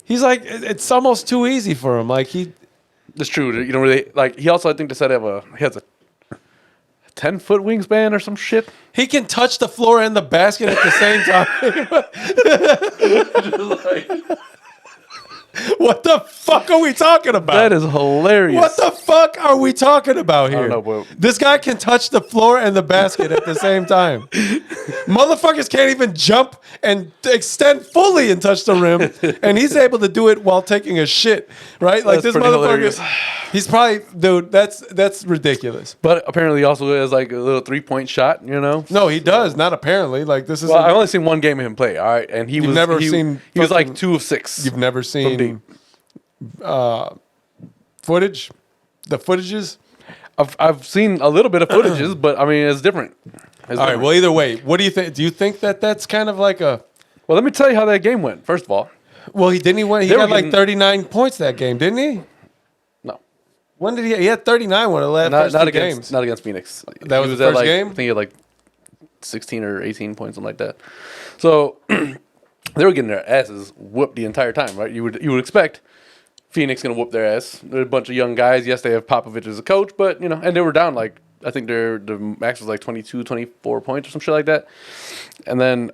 Speaker 2: he's like it's almost too easy for him? Like
Speaker 1: It's true. You know, he also I think they said he has a 10-foot wingspan or some shit.
Speaker 2: he can touch the floor and the basket at the same time. What the fuck are we talking about?
Speaker 1: That is hilarious.
Speaker 2: What the fuck are we talking about here?
Speaker 1: I don't know, but
Speaker 2: this guy can touch the floor and the basket at the same time. Motherfuckers can't even jump and extend fully and touch the rim, and he's able to do it while taking a shit, right? Like
Speaker 1: That's
Speaker 2: this
Speaker 1: pretty
Speaker 2: motherfucker.
Speaker 1: hilarious.
Speaker 2: He's probably, dude. That's ridiculous.
Speaker 1: But apparently, he also has like a little 3-point shot. You know.
Speaker 2: No, he does. Not apparently. Like this is.
Speaker 1: Well, I've only seen one game of him play. All right, and he was
Speaker 2: never
Speaker 1: he,
Speaker 2: seen
Speaker 1: He was like
Speaker 2: fucking-
Speaker 1: 2 of 6.
Speaker 2: You've never seen footage. The footages.
Speaker 1: I've seen a little bit of footages, but I mean it's different.
Speaker 2: All right. Well, either way, what do you think? Do you think that that's kind of like a?
Speaker 1: Well, let me tell you how that game went. First of all,
Speaker 2: Well, he win. He
Speaker 1: They were
Speaker 2: got like
Speaker 1: getting-
Speaker 2: 39 points that game, didn't he?
Speaker 1: no,
Speaker 2: When did he had 39 one of the last
Speaker 1: not,
Speaker 2: first
Speaker 1: not
Speaker 2: two
Speaker 1: against
Speaker 2: games?
Speaker 1: not against Phoenix.
Speaker 2: That
Speaker 1: He
Speaker 2: was the
Speaker 1: at
Speaker 2: first
Speaker 1: like,
Speaker 2: game?
Speaker 1: I think he had like 16 or 18 points, something like that. So they were getting their asses whooped the entire time, right? You would expect Phoenix gonna whoop their ass. They're a bunch of young guys. Yes, they have Popovich as a coach, but you know, and they were down like I think the max was like 22, 24 points or some shit like that. And then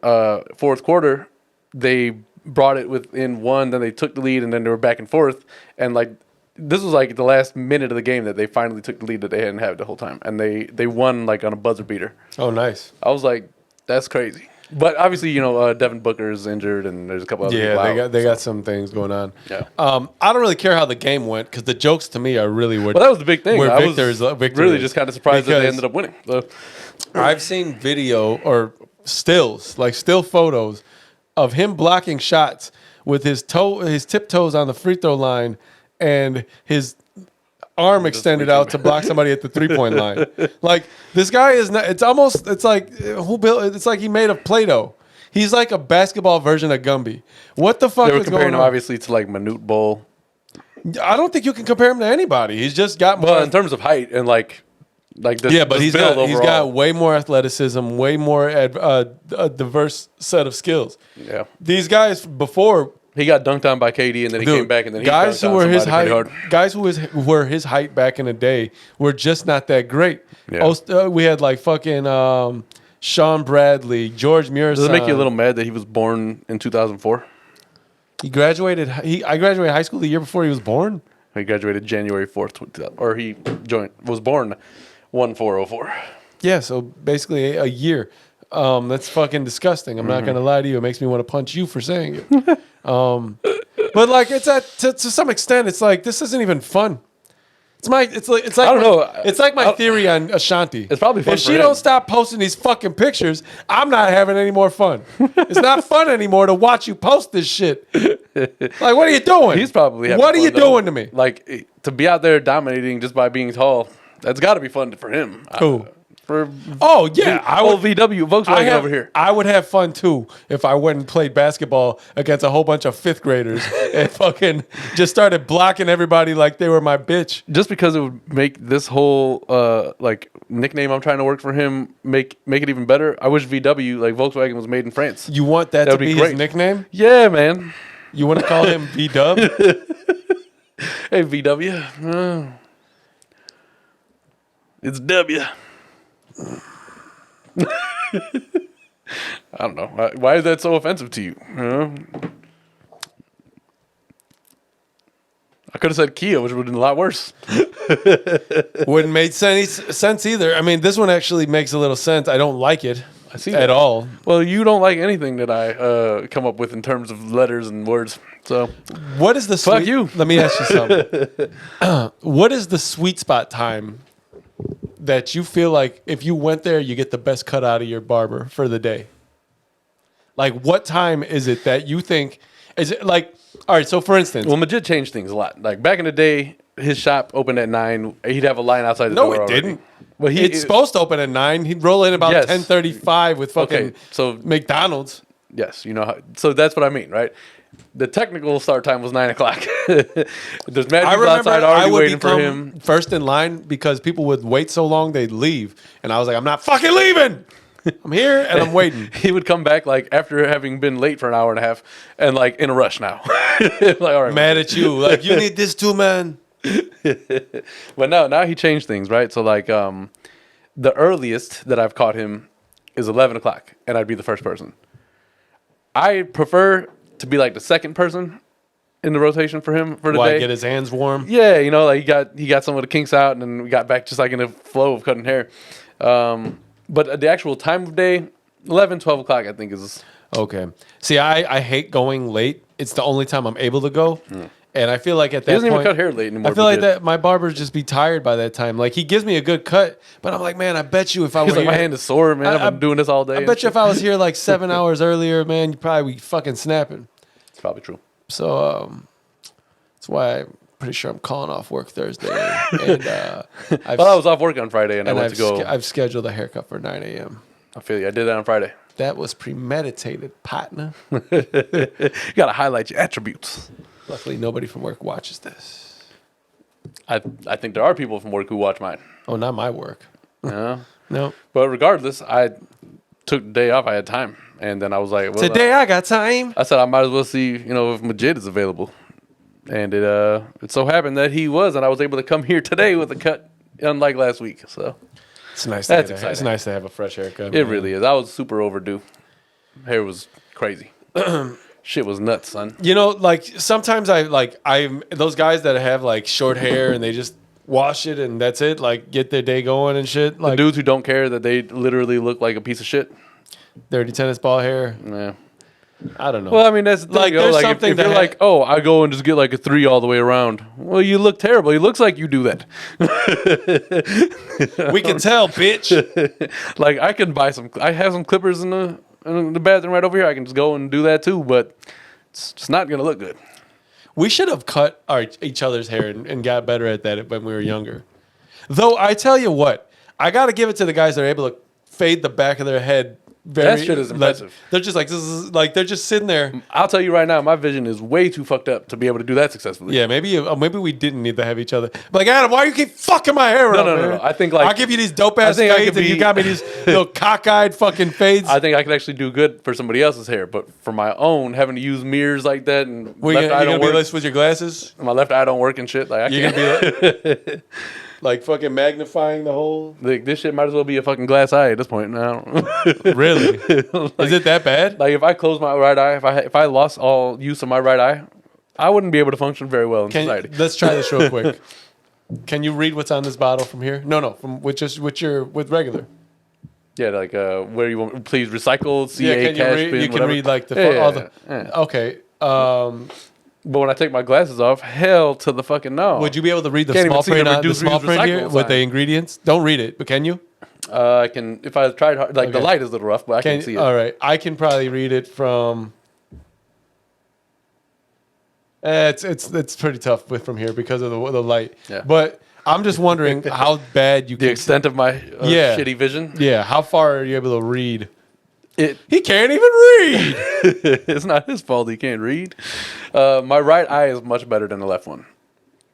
Speaker 1: fourth quarter, they brought it within one. Then they took the lead, and then they were back and forth. And like this was like the last minute of the game that they finally took the lead that they hadn't had the whole time, and they won like on a buzzer beater.
Speaker 2: Oh, nice.
Speaker 1: I was like, that's crazy. But obviously, you know, Devin Booker is injured, and there's a couple other people
Speaker 2: Yeah,
Speaker 1: out,
Speaker 2: they got some things going on.
Speaker 1: Yeah.
Speaker 2: I don't really care how the game went because the jokes to me are really what.
Speaker 1: Well, that was the big thing.
Speaker 2: Where
Speaker 1: I
Speaker 2: Victor
Speaker 1: was
Speaker 2: is
Speaker 1: really just kind of surprised that they
Speaker 2: because-
Speaker 1: ended up winning. So,
Speaker 2: I've seen video or stills, like still photos of him blocking shots with his tiptoes on the free throw line and his arm extended out to block somebody at the 3-point line. Like this guy is not. It's like who built? It's like he made of Play-Doh. He's like a basketball version of Gumby. What the fuck
Speaker 1: they were
Speaker 2: is
Speaker 1: comparing
Speaker 2: going
Speaker 1: him
Speaker 2: on?
Speaker 1: obviously to like Manute Bol.
Speaker 2: I don't think you can compare him to anybody. He's just got more.
Speaker 1: Well, in terms of height and like this,
Speaker 2: Yeah, but
Speaker 1: this
Speaker 2: he's
Speaker 1: build
Speaker 2: got
Speaker 1: overall.
Speaker 2: way more athleticism, way more a diverse set of skills.
Speaker 1: Yeah,
Speaker 2: These guys before
Speaker 1: he got dunked on by KD, and then he
Speaker 2: dude,
Speaker 1: came back, and then he
Speaker 2: guys
Speaker 1: dunked
Speaker 2: who
Speaker 1: on
Speaker 2: were his
Speaker 1: somebody
Speaker 2: height,
Speaker 1: pretty hard.
Speaker 2: guys who were his height back in the day were just not that great.
Speaker 1: Yeah.
Speaker 2: We had like fucking Sean Bradley, George Muresan.
Speaker 1: Does it make you a little mad that he was born in 2004?
Speaker 2: He graduated. I graduated high school the year before he was born.
Speaker 1: He graduated January 4th, or he was born 1/4/04.
Speaker 2: Yeah, so basically a year. That's fucking disgusting. I'm not gonna lie to you. It makes me want to punch you for saying it. But like it's to some extent, it's like this isn't even fun. It's like
Speaker 1: I don't know.
Speaker 2: It's like my theory on Ashanti.
Speaker 1: It's probably fun
Speaker 2: if
Speaker 1: for
Speaker 2: she
Speaker 1: him.
Speaker 2: don't stop posting these fucking pictures, I'm not having any more fun. It's not fun anymore to watch you post this shit. Like, what are you doing?
Speaker 1: He's probably having
Speaker 2: What are
Speaker 1: fun,
Speaker 2: you
Speaker 1: though.
Speaker 2: doing to me?
Speaker 1: Like, to be out there dominating just by being tall, that's got to be fun for him.
Speaker 2: Who?
Speaker 1: For
Speaker 2: Oh yeah, I would.
Speaker 1: VW Volkswagen over here.
Speaker 2: I would have fun too if I went and played basketball against a whole bunch of fifth graders and fucking just started blocking everybody like they were my bitch.
Speaker 1: Just because it would make this whole like nickname I'm trying to work for him make it even better. I wish VW, like Volkswagen, was made in France.
Speaker 2: You want that to
Speaker 1: would
Speaker 2: be
Speaker 1: be
Speaker 2: his
Speaker 1: great.
Speaker 2: nickname?
Speaker 1: Yeah, man.
Speaker 2: You want to call him V Dub?
Speaker 1: Hey, VW. It's W. I don't know. Why is that so offensive to you? I could have said Kia, which would have been a lot worse.
Speaker 2: Wouldn't make sense either. I mean, this one actually makes a little sense. I don't like it
Speaker 1: I see
Speaker 2: at
Speaker 1: that.
Speaker 2: all.
Speaker 1: Well, you don't like anything that I come up with in terms of letters and words. So
Speaker 2: What is the
Speaker 1: Fuck
Speaker 2: sweet,
Speaker 1: you.
Speaker 2: Let me ask you something. What is the sweet spot time that you feel like if you went there, you get the best cut out of your barber for the day? Like, what time is it that you think is it like? All right, so for instance,
Speaker 1: well, Majid changed things a lot. Like back in the day, his shop opened at 9. He'd have a line outside the
Speaker 2: no,
Speaker 1: door.
Speaker 2: it
Speaker 1: already.
Speaker 2: didn't.
Speaker 1: Well,
Speaker 2: It's supposed to open at 9. He'd roll in about
Speaker 1: Yes.
Speaker 2: 10:35 with fucking
Speaker 1: Okay, so
Speaker 2: McDonald's.
Speaker 1: yes, you know. So that's what I mean, right? The technical start time was 9 o'clock. There's mad
Speaker 2: I
Speaker 1: people
Speaker 2: remember
Speaker 1: outside
Speaker 2: I
Speaker 1: already
Speaker 2: would
Speaker 1: waiting for
Speaker 2: become
Speaker 1: him.
Speaker 2: first in line because people would wait so long they'd leave, and I was like, I'm not fucking leaving. I'm here and I'm waiting.
Speaker 1: He would come back like after having been late for an hour and a half and like in a rush now. Like, all right,
Speaker 2: Mad at you, like you need this too, man.
Speaker 1: But now he changed things, right? So like the earliest that I've caught him is 11 o'clock, and I'd be the first person. I prefer to be like the second person in the rotation for him for the
Speaker 2: Why
Speaker 1: day.
Speaker 2: get his hands warm?
Speaker 1: Yeah, you know, like he got some of the kinks out, and then we got back just like in a flow of cutting hair. But the actual time of day, 11, 12 o'clock, I think is.
Speaker 2: Okay. See, I hate going late. It's the only time I'm able to go. And I feel like at that
Speaker 1: He doesn't
Speaker 2: point,
Speaker 1: even cut hair late anymore.
Speaker 2: I feel
Speaker 1: but
Speaker 2: like
Speaker 1: did.
Speaker 2: that my barbers just be tired by that time. Like he gives me a good cut, but I'm like, man, I bet you if I
Speaker 1: He's
Speaker 2: were
Speaker 1: like,
Speaker 2: here,
Speaker 1: my hand is sore, man. I've been doing this all day.
Speaker 2: I bet you if I was here like 7 hours earlier, man, you'd probably be fucking snapping.
Speaker 1: It's probably true.
Speaker 2: So that's why I'm pretty sure I'm calling off work Thursday. And I've,
Speaker 1: Well, I was off work on Friday, and I went to go.
Speaker 2: I've scheduled a haircut for 9 a.m.
Speaker 1: I feel you. I did that on Friday.
Speaker 2: That was premeditated, partner.
Speaker 1: You got to highlight your attributes.
Speaker 2: Luckily, nobody from work watches this.
Speaker 1: I think there are people from work who watch mine.
Speaker 2: Oh, not my work.
Speaker 1: Yeah.
Speaker 2: No.
Speaker 1: But regardless, I took the day off. I had time. And then I was like, well,
Speaker 2: Today I got time.
Speaker 1: I said I might as well see, if Majid is available. And it so happened that he was, and I was able to come here today with a cut, unlike last week. So
Speaker 2: It's nice.
Speaker 1: That's
Speaker 2: It's
Speaker 1: exciting.
Speaker 2: nice to have a fresh haircut.
Speaker 1: it
Speaker 2: man.
Speaker 1: really is. I was super overdue. Hair was crazy. Shit was nuts, son.
Speaker 2: You know, like sometimes I'm those guys that have like short hair and they just wash it and that's it. Like get their day going and shit.
Speaker 1: The
Speaker 2: Like
Speaker 1: dudes who don't care that they literally look like a piece of shit.
Speaker 2: dirty tennis ball hair.
Speaker 1: Yeah.
Speaker 2: I don't know.
Speaker 1: Well, I mean, that's the thing,
Speaker 2: Like,
Speaker 1: yo.
Speaker 2: there's
Speaker 1: Like,
Speaker 2: something
Speaker 1: if you're
Speaker 2: that-
Speaker 1: like, oh, I go and just get like a 3 all the way around. Well, you look terrible. It looks like you do that.
Speaker 2: we can tell, bitch.
Speaker 1: Like, I can buy some. I have some clippers in the bathroom right over here. I can just go and do that too. But it's just not gonna look good.
Speaker 2: We should have cut each other's hair and got better at that when we were younger. Though I tell you what, I got to give it to the guys that are able to fade the back of their head. Very,
Speaker 1: That shit is
Speaker 2: like,
Speaker 1: impressive.
Speaker 2: they're just like this is like they're just sitting there.
Speaker 1: I'll tell you right now, my vision is way too fucked up to be able to do that successfully.
Speaker 2: Yeah, maybe we didn't need to have each other. But like Adam, why you keep fucking my hair up?
Speaker 1: no,
Speaker 2: man?
Speaker 1: no. I think, like-
Speaker 2: I'll give you these dope ass
Speaker 1: I think I
Speaker 2: fades,
Speaker 1: could
Speaker 2: and you
Speaker 1: be-
Speaker 2: got me these little cockeyed fucking fades.
Speaker 1: I think I could actually do good for somebody else's hair, but for my own, having to use mirrors like that and
Speaker 2: you
Speaker 1: left eye
Speaker 2: gonna
Speaker 1: don't
Speaker 2: be
Speaker 1: work.
Speaker 2: this with your glasses?
Speaker 1: My left eye don't work and shit. Like I
Speaker 2: You're
Speaker 1: can't.
Speaker 2: gonna be like fucking magnifying the whole.
Speaker 1: Like, this shit might as well be a fucking glass eye at this point now.
Speaker 2: Really? Is it that bad?
Speaker 1: Like if I close my right eye, if I lost all use of my right eye, I wouldn't be able to function very well in society.
Speaker 2: Let's try this real quick. Can you read what's on this bottle from here? No, from with regular.
Speaker 1: Yeah, like where you want? Please recycle. CA
Speaker 2: Yeah, can you
Speaker 1: cash
Speaker 2: read?
Speaker 1: bin,
Speaker 2: You can
Speaker 1: whatever.
Speaker 2: read like the
Speaker 1: Yeah,
Speaker 2: all the.
Speaker 1: yeah.
Speaker 2: Okay.
Speaker 1: But when I take my glasses off, hell to the fucking no.
Speaker 2: Would you be able to read the
Speaker 1: Can't even
Speaker 2: small
Speaker 1: see the
Speaker 2: print? The
Speaker 1: reduce,
Speaker 2: small
Speaker 1: reuse,
Speaker 2: print here
Speaker 1: recycle
Speaker 2: with the
Speaker 1: sign.
Speaker 2: ingredients. Don't read it, but can you?
Speaker 1: I can, if I tried hard, like the
Speaker 2: Okay.
Speaker 1: light is a little rough, but I can see it.
Speaker 2: All right, I can probably read it from. It's pretty tough from here because of the light.
Speaker 1: Yeah.
Speaker 2: But I'm just wondering how bad you
Speaker 1: The
Speaker 2: can.
Speaker 1: extent of my
Speaker 2: Yeah.
Speaker 1: shitty vision.
Speaker 2: Yeah, how far are you able to read?
Speaker 1: It
Speaker 2: He can't even read.
Speaker 1: it's not his fault he can't read. My right eye is much better than the left one.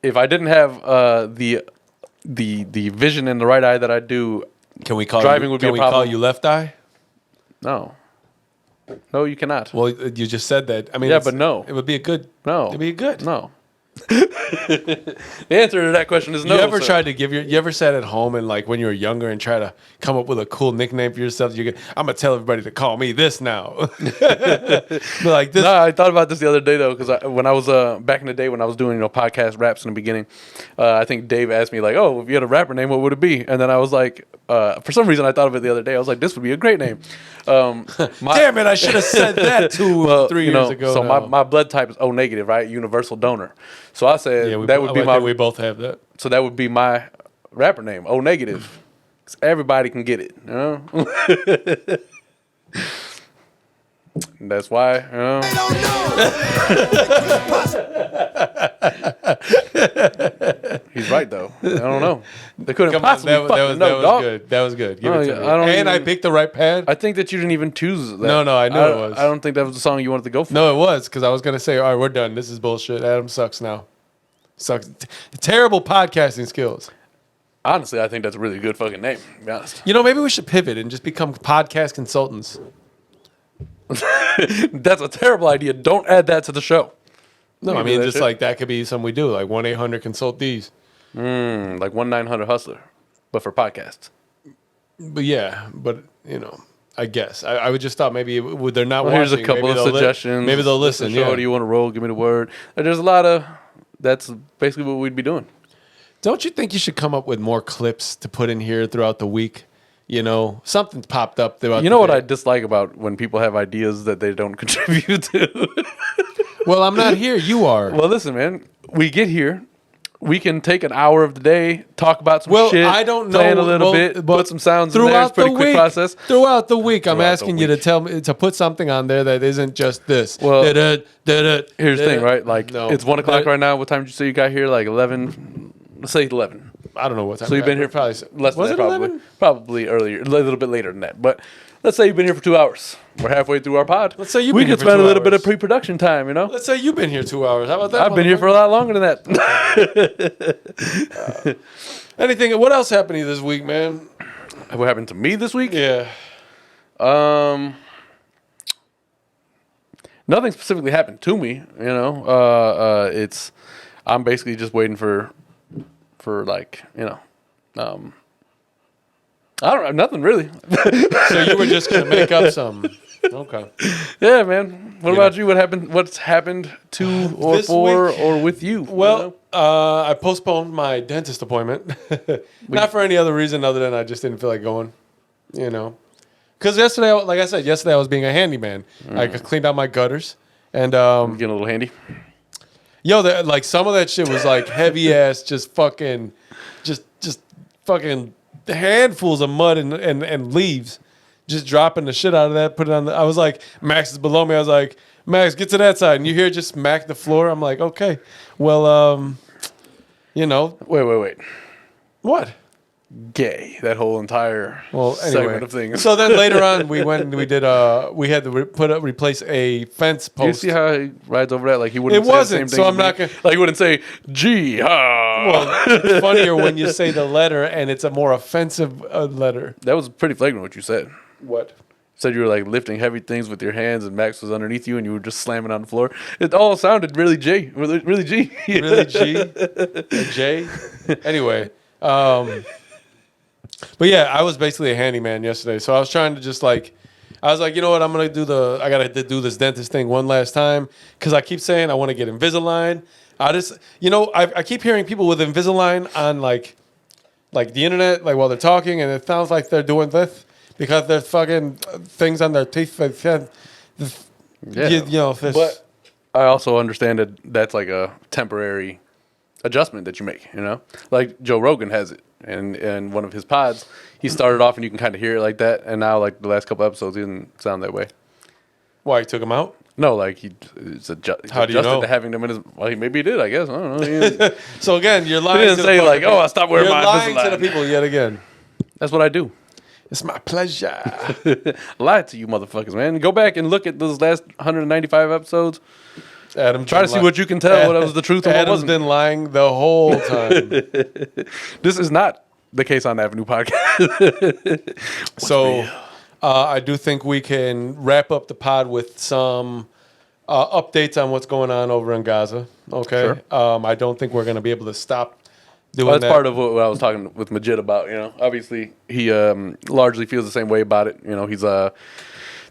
Speaker 1: If I didn't have the vision in the right eye that I do,
Speaker 2: Can we call
Speaker 1: Driving
Speaker 2: you,
Speaker 1: would be
Speaker 2: can
Speaker 1: a
Speaker 2: we
Speaker 1: problem.
Speaker 2: call you left eye?
Speaker 1: no, you cannot.
Speaker 2: Well, you just said that. I mean,
Speaker 1: Yeah,
Speaker 2: it's-
Speaker 1: but no.
Speaker 2: It would be a good.
Speaker 1: No,
Speaker 2: It'd be good.
Speaker 1: No. The answer to that question is no.
Speaker 2: You ever
Speaker 1: sir.
Speaker 2: tried to you ever sat at home and like when you were younger and try to come up with a cool nickname for yourself? I'm gonna tell everybody to call me this now. But like this.
Speaker 1: No, I thought about this the other day though, because when I was back in the day when I was doing podcast raps in the beginning, I think Dave asked me like, "Oh, if you had a rapper name, what would it be?" And then I was like, for some reason I thought of it the other day. I was like, "This would be a great name."
Speaker 2: Damn it! I should have said that 3 years ago.
Speaker 1: So
Speaker 2: now.
Speaker 1: my blood type is O negative, right? Universal donor. So I said
Speaker 2: yeah,
Speaker 1: that would be my.
Speaker 2: We both have that.
Speaker 1: So that would be my rapper name, O negative. 'Cause everybody can get it, you know. That's why, you know. He's right though. I don't know. They couldn't
Speaker 2: Come on,
Speaker 1: possibly
Speaker 2: that
Speaker 1: fucking
Speaker 2: was
Speaker 1: know, dog.
Speaker 2: good. That was good. Give
Speaker 1: Oh,
Speaker 2: it to
Speaker 1: yeah,
Speaker 2: me.
Speaker 1: I don't
Speaker 2: And I
Speaker 1: even-
Speaker 2: picked the right pad.
Speaker 1: I think that you didn't even choose that.
Speaker 2: No, I knew it was.
Speaker 1: I don't think that was the song you wanted to go for.
Speaker 2: No, it was because I was gonna say, all right, we're done. This is bullshit. Adam sucks now. Sucks. Terrible podcasting skills.
Speaker 1: Honestly, I think that's a really good fucking name, to be honest.
Speaker 2: You know, maybe we should pivot and just become podcast consultants.
Speaker 1: That's a terrible idea. Don't add that to the show.
Speaker 2: No,
Speaker 1: We
Speaker 2: I
Speaker 1: can do
Speaker 2: mean
Speaker 1: that
Speaker 2: just
Speaker 1: shit.
Speaker 2: like that could be something we do, like 1-800-consult these.
Speaker 1: Like 1-900 Hustler, but for podcasts.
Speaker 2: But yeah, but you know, I guess I would just thought maybe would they're not
Speaker 1: Well, here's a
Speaker 2: watching,
Speaker 1: couple
Speaker 2: maybe
Speaker 1: of
Speaker 2: they'll
Speaker 1: suggestions.
Speaker 2: maybe they'll
Speaker 1: This is
Speaker 2: listen.
Speaker 1: the show,
Speaker 2: Yeah.
Speaker 1: do you want to roll? Give me the word. And there's a lot of. That's basically what we'd be doing.
Speaker 2: Don't you think you should come up with more clips to put in here throughout the week? You know, something's popped up throughout.
Speaker 1: You know
Speaker 2: the
Speaker 1: what
Speaker 2: day.
Speaker 1: I dislike about when people have ideas that they don't contribute to?
Speaker 2: Well, I'm not here. You are.
Speaker 1: Well, listen, man. We get here. We can take an hour of the day, talk about some
Speaker 2: Well,
Speaker 1: shit.
Speaker 2: I don't know.
Speaker 1: Plan a little bit,
Speaker 2: but
Speaker 1: put some sounds in there. It's a pretty quick process.
Speaker 2: Throughout the week, I'm
Speaker 1: Throughout the
Speaker 2: asking you to
Speaker 1: week.
Speaker 2: tell me to put something on there that isn't just this.
Speaker 1: Well,
Speaker 2: Da-da.
Speaker 1: Here's the thing, right? Like,
Speaker 2: No.
Speaker 1: it's 1 o'clock right now. What time did you say you got here? Like 11? Let's say 11.
Speaker 2: I don't know what time.
Speaker 1: So you've been here
Speaker 2: probably
Speaker 1: less than
Speaker 2: was
Speaker 1: that,
Speaker 2: it
Speaker 1: probably.
Speaker 2: 11?
Speaker 1: Probably earlier, a little bit later than that. But let's say you've been here for 2 hours. We're halfway through our pod.
Speaker 2: Let's say you've
Speaker 1: we
Speaker 2: been here
Speaker 1: can
Speaker 2: for
Speaker 1: spend
Speaker 2: 2
Speaker 1: a little bit of
Speaker 2: hours.
Speaker 1: pre-production time. You know,
Speaker 2: Let's say you've been here 2 hours. How about that?
Speaker 1: I've been here for a lot longer than that.
Speaker 2: anything. What else happened to you this week, man?
Speaker 1: What happened to me this week?
Speaker 2: Yeah.
Speaker 1: Nothing specifically happened to me. You know, I'm basically just waiting for like, you know, I don't know, nothing really.
Speaker 2: So you were just gonna make up some. Okay.
Speaker 1: Yeah, man. What about you? What's happened to or
Speaker 2: This
Speaker 1: for
Speaker 2: week-
Speaker 1: or with you?
Speaker 2: Well, I postponed my dentist appointment. Not for any other reason other than I just didn't feel like going. You know, because yesterday, like I said, I was being a handyman. I cleaned out my gutters, and
Speaker 1: getting a little handy.
Speaker 2: yo, like some of that shit was like heavy ass, just fucking handfuls of mud and leaves. Just dropping the shit out of that, put it on I was like, Max is below me. I was like, Max, get to that side. And you hear it just smack the floor. I'm like, okay. Well, you know.
Speaker 1: Wait.
Speaker 2: What?
Speaker 1: Gay. That whole entire
Speaker 2: Well, anyway.
Speaker 1: segment of things.
Speaker 2: So then later on, we went and we did, we had to replace a fence
Speaker 1: Do you
Speaker 2: post.
Speaker 1: see how he rides over that? Like he wouldn't
Speaker 2: It
Speaker 1: say
Speaker 2: wasn't,
Speaker 1: the same
Speaker 2: so
Speaker 1: thing
Speaker 2: I'm
Speaker 1: to me.
Speaker 2: not gonna-
Speaker 1: Like he wouldn't say, gee, ha.
Speaker 2: Well, it's funnier when you say the letter and it's a more offensive letter.
Speaker 1: That was pretty flagrant what you said.
Speaker 2: What?
Speaker 1: You said you were like lifting heavy things with your hands and Max was underneath you and you were just slamming on the floor. It all sounded really G. Really G.
Speaker 2: Really, G? A J? Anyway. But yeah, I was basically a handyman yesterday. So I was trying to just like, I was like, you know what? I got to do this dentist thing one last time. Because I keep saying I want to get Invisalign. I keep hearing people with Invisalign on like the internet, like while they're talking. And it sounds like they're doing this because there's fucking things on their teeth.
Speaker 1: Yeah.
Speaker 2: You know, this.
Speaker 1: But I also understand that that's like a temporary adjustment that you make, you know? Like Joe Rogan has it. And one of his pods, he started off and you can kind of hear it like that. And now, like, the last couple episodes, he didn't sound that way.
Speaker 2: Why, you took him out?
Speaker 1: No, like, he's
Speaker 2: How do you know?
Speaker 1: to having them in his... Well, maybe he did, I guess. I don't know. He didn't,
Speaker 2: So again, you're lying.
Speaker 1: he didn't say, like, oh, I stopped wearing
Speaker 2: You're
Speaker 1: my
Speaker 2: lying
Speaker 1: Invisalign.
Speaker 2: to the people yet again.
Speaker 1: That's what I do.
Speaker 2: It's my pleasure.
Speaker 1: Lie to you motherfuckers, man. Go back and look at those last 195 episodes.
Speaker 2: Adam,
Speaker 1: Try to see what you can tell what was the truth and what
Speaker 2: Adam's
Speaker 1: wasn't.
Speaker 2: been lying the whole time.
Speaker 1: This is not the Kasson Avenue podcast.
Speaker 2: So I do think we can wrap up the pod with some updates on what's going on over in Gaza. Okay.
Speaker 1: Sure.
Speaker 2: I don't think we're going to be able to stop doing
Speaker 1: Well, that's
Speaker 2: that.
Speaker 1: part of what I was talking with Majid about. You know, obviously he largely feels the same way about it. You know, he's talking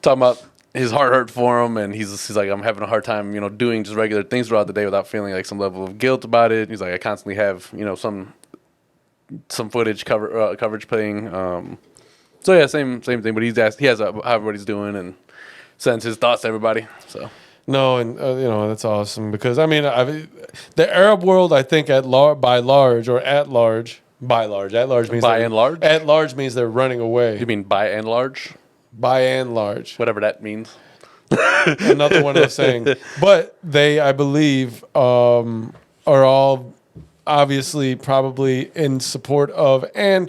Speaker 1: about his heart hurt for him, and he's like, I'm having a hard time, you know, doing just regular things throughout the day without feeling like some level of guilt about it. He's like, I constantly have, you know, some footage coverage playing. So yeah, same thing. But he has how everybody's doing and sends his thoughts to everybody. So.
Speaker 2: No, and you know, that's awesome because I mean, the Arab world, I think at large means
Speaker 1: And large?
Speaker 2: At large means they're running away.
Speaker 1: You mean by and large?
Speaker 2: By and large,
Speaker 1: Whatever that means.
Speaker 2: another one of those saying. But they, I believe, are all obviously probably in support of and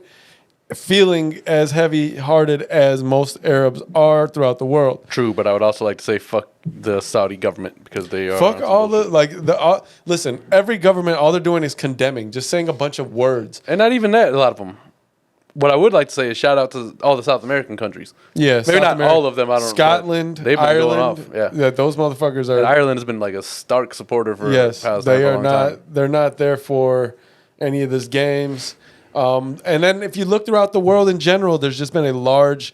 Speaker 2: feeling as heavy-hearted as most Arabs are throughout the world.
Speaker 1: True, but I would also like to say fuck the Saudi government because they are...
Speaker 2: Fuck all the listen. Every government, all they're doing is condemning, just saying a bunch of words.
Speaker 1: And not even that, a lot of them. What I would like to say is shout out to all the South American countries.
Speaker 2: Yeah,
Speaker 1: Maybe not all of them, I don't know.
Speaker 2: Scotland,
Speaker 1: They've been
Speaker 2: Ireland,
Speaker 1: going off, yeah.
Speaker 2: those motherfuckers are.
Speaker 1: And Ireland has been like a stark supporter for Palestine
Speaker 2: they
Speaker 1: for a
Speaker 2: are
Speaker 1: long
Speaker 2: not.
Speaker 1: time.
Speaker 2: They're not there for any of this games. And then if you look throughout the world in general, there's just been a large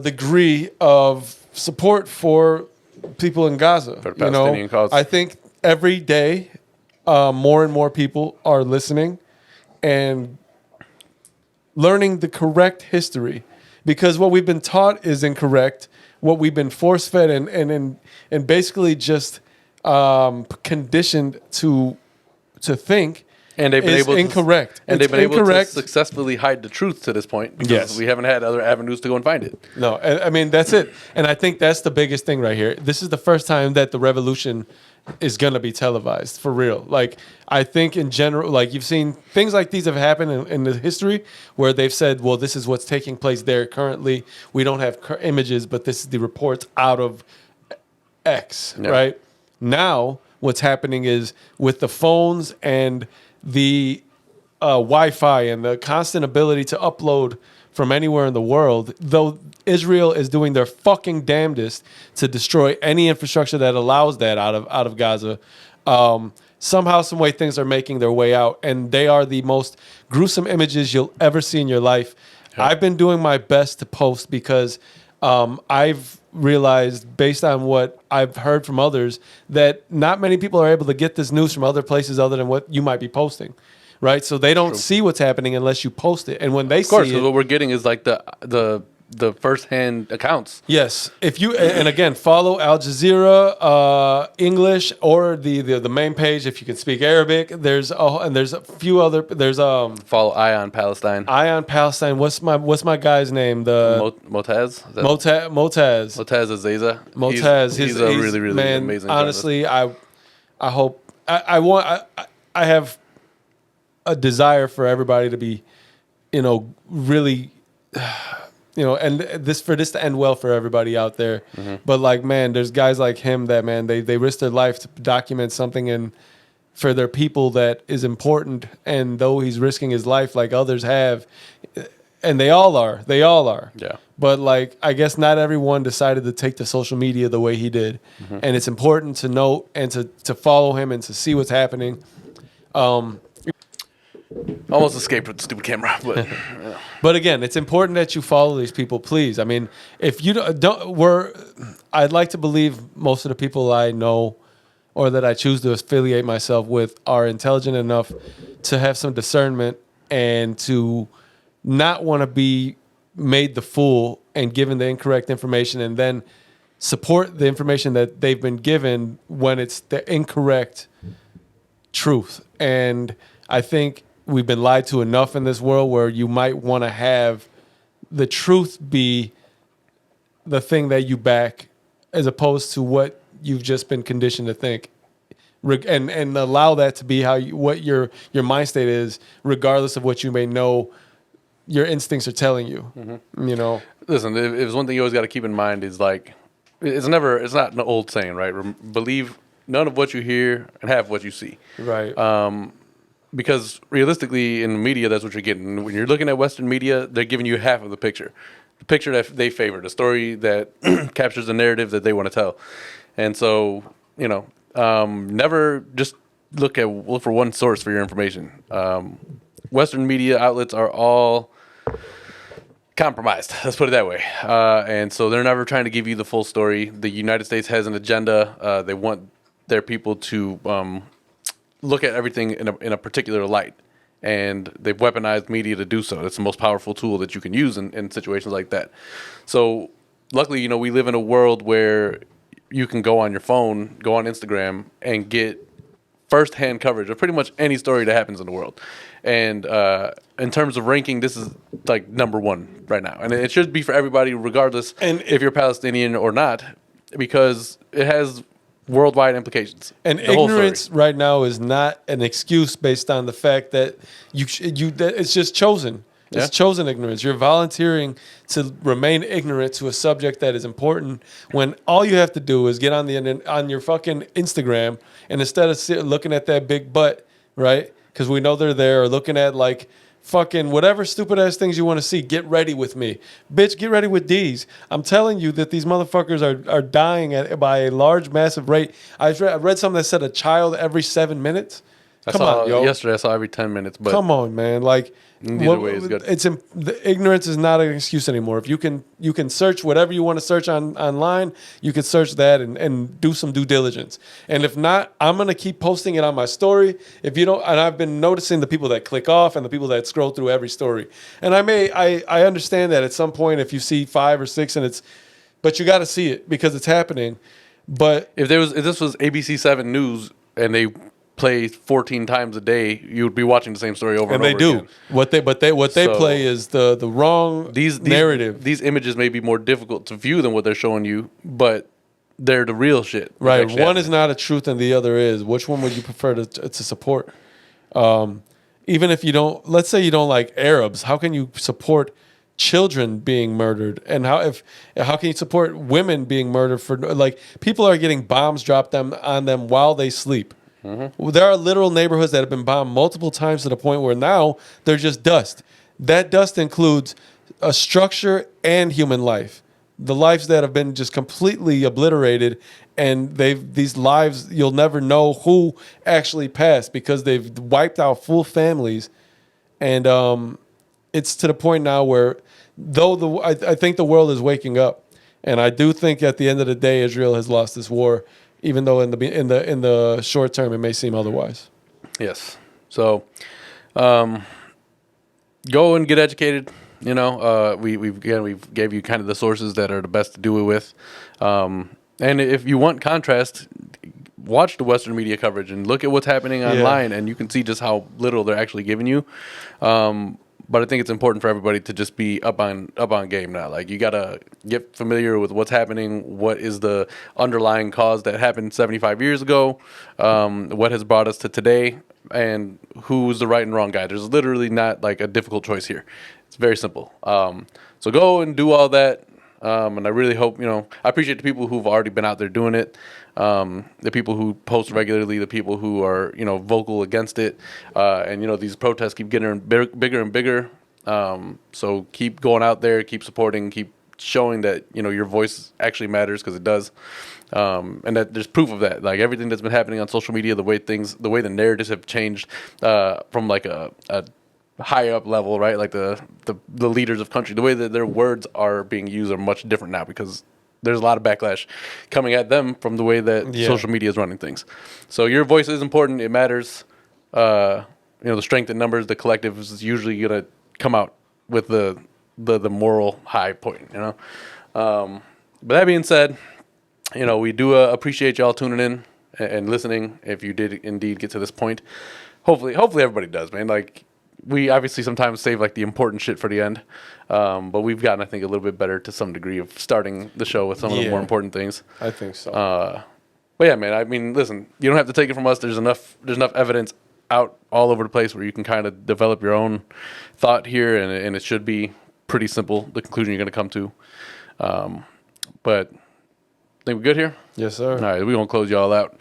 Speaker 2: degree of support for people in Gaza.
Speaker 1: For the Palestinian cause.
Speaker 2: I think every day, more and more people are listening and learning the correct history, because what we've been taught is incorrect. What we've been force fed and basically just conditioned to think.
Speaker 1: And they've been able
Speaker 2: incorrect.
Speaker 1: And they've been able
Speaker 2: incorrect.
Speaker 1: to successfully hide the truth to this point because
Speaker 2: Yes.
Speaker 1: we haven't had other avenues to go and find it.
Speaker 2: No, I mean, that's it. And I think that's the biggest thing right here. This is the first time that the revolution is going to be televised for real. Like, I think in general, like you've seen things like these have happened in the history where they've said, well, this is what's taking place there currently. We don't have images, but this is the reports out of X,
Speaker 1: Yeah.
Speaker 2: right? Now, what's happening is with the phones and the Wi-Fi and the constant ability to upload from anywhere in the world, though Israel is doing their fucking damnedest to destroy any infrastructure that allows that out of Gaza. Somehow, some way, things are making their way out, and they are the most gruesome images you'll ever see in your life. Yeah. I've been doing my best to post because I've realized, based on what I've heard from others, that not many people are able to get this news from other places other than what you might be posting. Right, so they don't see what's happening unless you post it, and when they see it,
Speaker 1: what we're getting is like the first-hand accounts.
Speaker 2: Yes, if you and again follow Al Jazeera English or the main page if you can speak Arabic. There's a few other.
Speaker 1: Follow Eye on Palestine.
Speaker 2: Eye on Palestine. What's my guy's name? The
Speaker 1: Motaz.
Speaker 2: Motaz.
Speaker 1: Motaz Aziza.
Speaker 2: Motaz.
Speaker 1: He's a really
Speaker 2: man,
Speaker 1: amazing.
Speaker 2: Honestly, journalist. I hope I have a desire for everybody to be, really, and this to end well for everybody out there. Mm-hmm. But like, man, there's guys like him that, man, they risk their life to document something for their people that is important. And though he's risking his life like others have, and they all are.
Speaker 1: Yeah.
Speaker 2: But like, I guess not everyone decided to take to social media the way he did. Mm-hmm. And it's important to note and to follow him and to see what's happening.
Speaker 1: Almost escaped with the stupid camera, but yeah.
Speaker 2: But again, it's important that you follow these people, please. I mean, if you I'd like to believe most of the people I know or that I choose to affiliate myself with are intelligent enough to have some discernment and to not want to be made the fool and given the incorrect information and then support the information that they've been given when it's the incorrect truth. And I think we've been lied to enough in this world where you might want to have the truth be the thing that you back as opposed to what you've just been conditioned to think. And allow that to be what your mind state is, regardless of what you may know your instincts are telling you. You know,
Speaker 1: Listen, if there's one thing you always got to keep in mind is like, it's not an old saying, right? Believe none of what you hear and half what you see.
Speaker 2: right?
Speaker 1: Because realistically, in the media, that's what you're getting. When you're looking at Western media, they're giving you half of the picture that they favor, the story that captures the narrative that they want to tell. And so, never just look for one source for your information. Western media outlets are all compromised. Let's put it that way. And so they're never trying to give you the full story. The United States has an agenda. They want their people to look at everything in a particular light. And they've weaponized media to do so. It's the most powerful tool that you can use in situations like that. So luckily, we live in a world where you can go on your phone, go on Instagram, and get firsthand coverage of pretty much any story that happens in the world. And in terms of ranking, this is like number one right now. And it should be for everybody, regardless if you're Palestinian or not, because it has worldwide implications.
Speaker 2: And ignorance right now is not an excuse based on the fact that that it's just chosen. It's chosen ignorance. You're volunteering to remain ignorant to a subject that is important when all you have to do is get on your fucking Instagram, and instead of looking at that big butt, right? Because we know they're there, or looking at like fucking whatever stupid ass things you want to see, get ready with me. Bitch, get ready with these. I'm telling you that these motherfuckers are dying by a large, massive rate. I read something that said a child every 7 minutes.
Speaker 1: Yesterday I saw every 10 minutes. But
Speaker 2: come on, man. Like,
Speaker 1: either way is good.
Speaker 2: The ignorance is not an excuse anymore. If you can search whatever you want to search online, you can search that and do some due diligence. And if not, I'm gonna keep posting it on my story. If you don't, and I've been noticing the people that click off and the people that scroll through every story. And I understand that at some point if you see 5 or 6 but you got to see it because it's happening. But
Speaker 1: if this was ABC 7 News and they play 14 times a day, you would be watching the same story over and over again.
Speaker 2: And they do. What they play is the wrong narrative.
Speaker 1: These images may be more difficult to view than what they're showing you, but they're the real shit.
Speaker 2: Right. One is not a truth and the other is. Which one would you prefer to support? Even if you don't, let's say you don't like Arabs, how can you support children being murdered? And how can you support women being murdered for, like, people are getting bombs dropped on them while they sleep. Mm-hmm. There are literal neighborhoods that have been bombed multiple times to the point where now they're just dust. That dust includes a structure and human life. The lives that have been just completely obliterated, and these lives, you'll never know who actually passed because they've wiped out full families. And it's to the point now where, though I think the world is waking up, and I do think at the end of the day Israel has lost this war, even though in the short term it may seem otherwise. Yes.
Speaker 1: So, go and get educated. We've gave you kind of the sources that are the best to do it with. And if you want contrast, watch the Western media coverage and look at what's happening online, and you can see just how little they're actually giving you. But I think it's important for everybody to just be up on game now. Like, you gotta get familiar with what's happening, what is the underlying cause that happened 75 years ago, what has brought us to today, and who's the right and wrong guy. There's literally not like a difficult choice here. It's very simple. So go and do all that. And I really hope, I appreciate the people who've already been out there doing it. The people who post regularly, the people who are, vocal against it. And these protests keep getting bigger and bigger. So keep going out there, keep supporting, keep showing that, your voice actually matters, because it does. And that there's proof of that. Like, everything that's been happening on social media, the way the narratives have changed, from like a high up level, right? Like the leaders of country, the way that their words are being used are much different now, because there's a lot of backlash coming at them from the way that social media is running things. So your voice is important. It matters. The strength in numbers, the collective is usually going to come out with the moral high point, But that being said, we do appreciate y'all tuning in and listening. If you did indeed get to this point, hopefully everybody does, man. Like, we obviously sometimes save like the important shit for the end, but we've gotten, I think, a little bit better to some degree of starting the show with some of the more important things.
Speaker 2: I think so.
Speaker 1: But yeah, man. I mean, listen, you don't have to take it from us. There's enough evidence out all over the place where you can kind of develop your own thought here, and it should be pretty simple, the conclusion you're going to come to. But think we good here?
Speaker 2: Yes, sir.
Speaker 1: All right, we're going to close y'all out.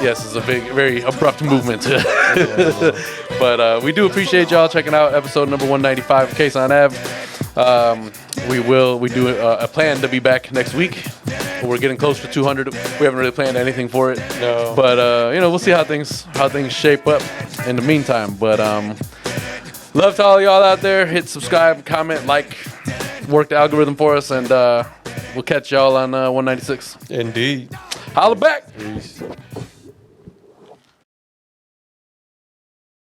Speaker 1: Yes, it's a very abrupt movement. But we do appreciate y'all checking out episode number 195 of Kasson Ave. We do a plan to be back next week. We're getting close to 200. We haven't really planned anything for it.
Speaker 2: No.
Speaker 1: But we'll see how things shape up in the meantime. But love to all y'all out there. Hit subscribe, comment, like, work the algorithm for us, and we'll catch y'all on 196.
Speaker 2: Indeed.
Speaker 1: Holla back.
Speaker 2: Peace.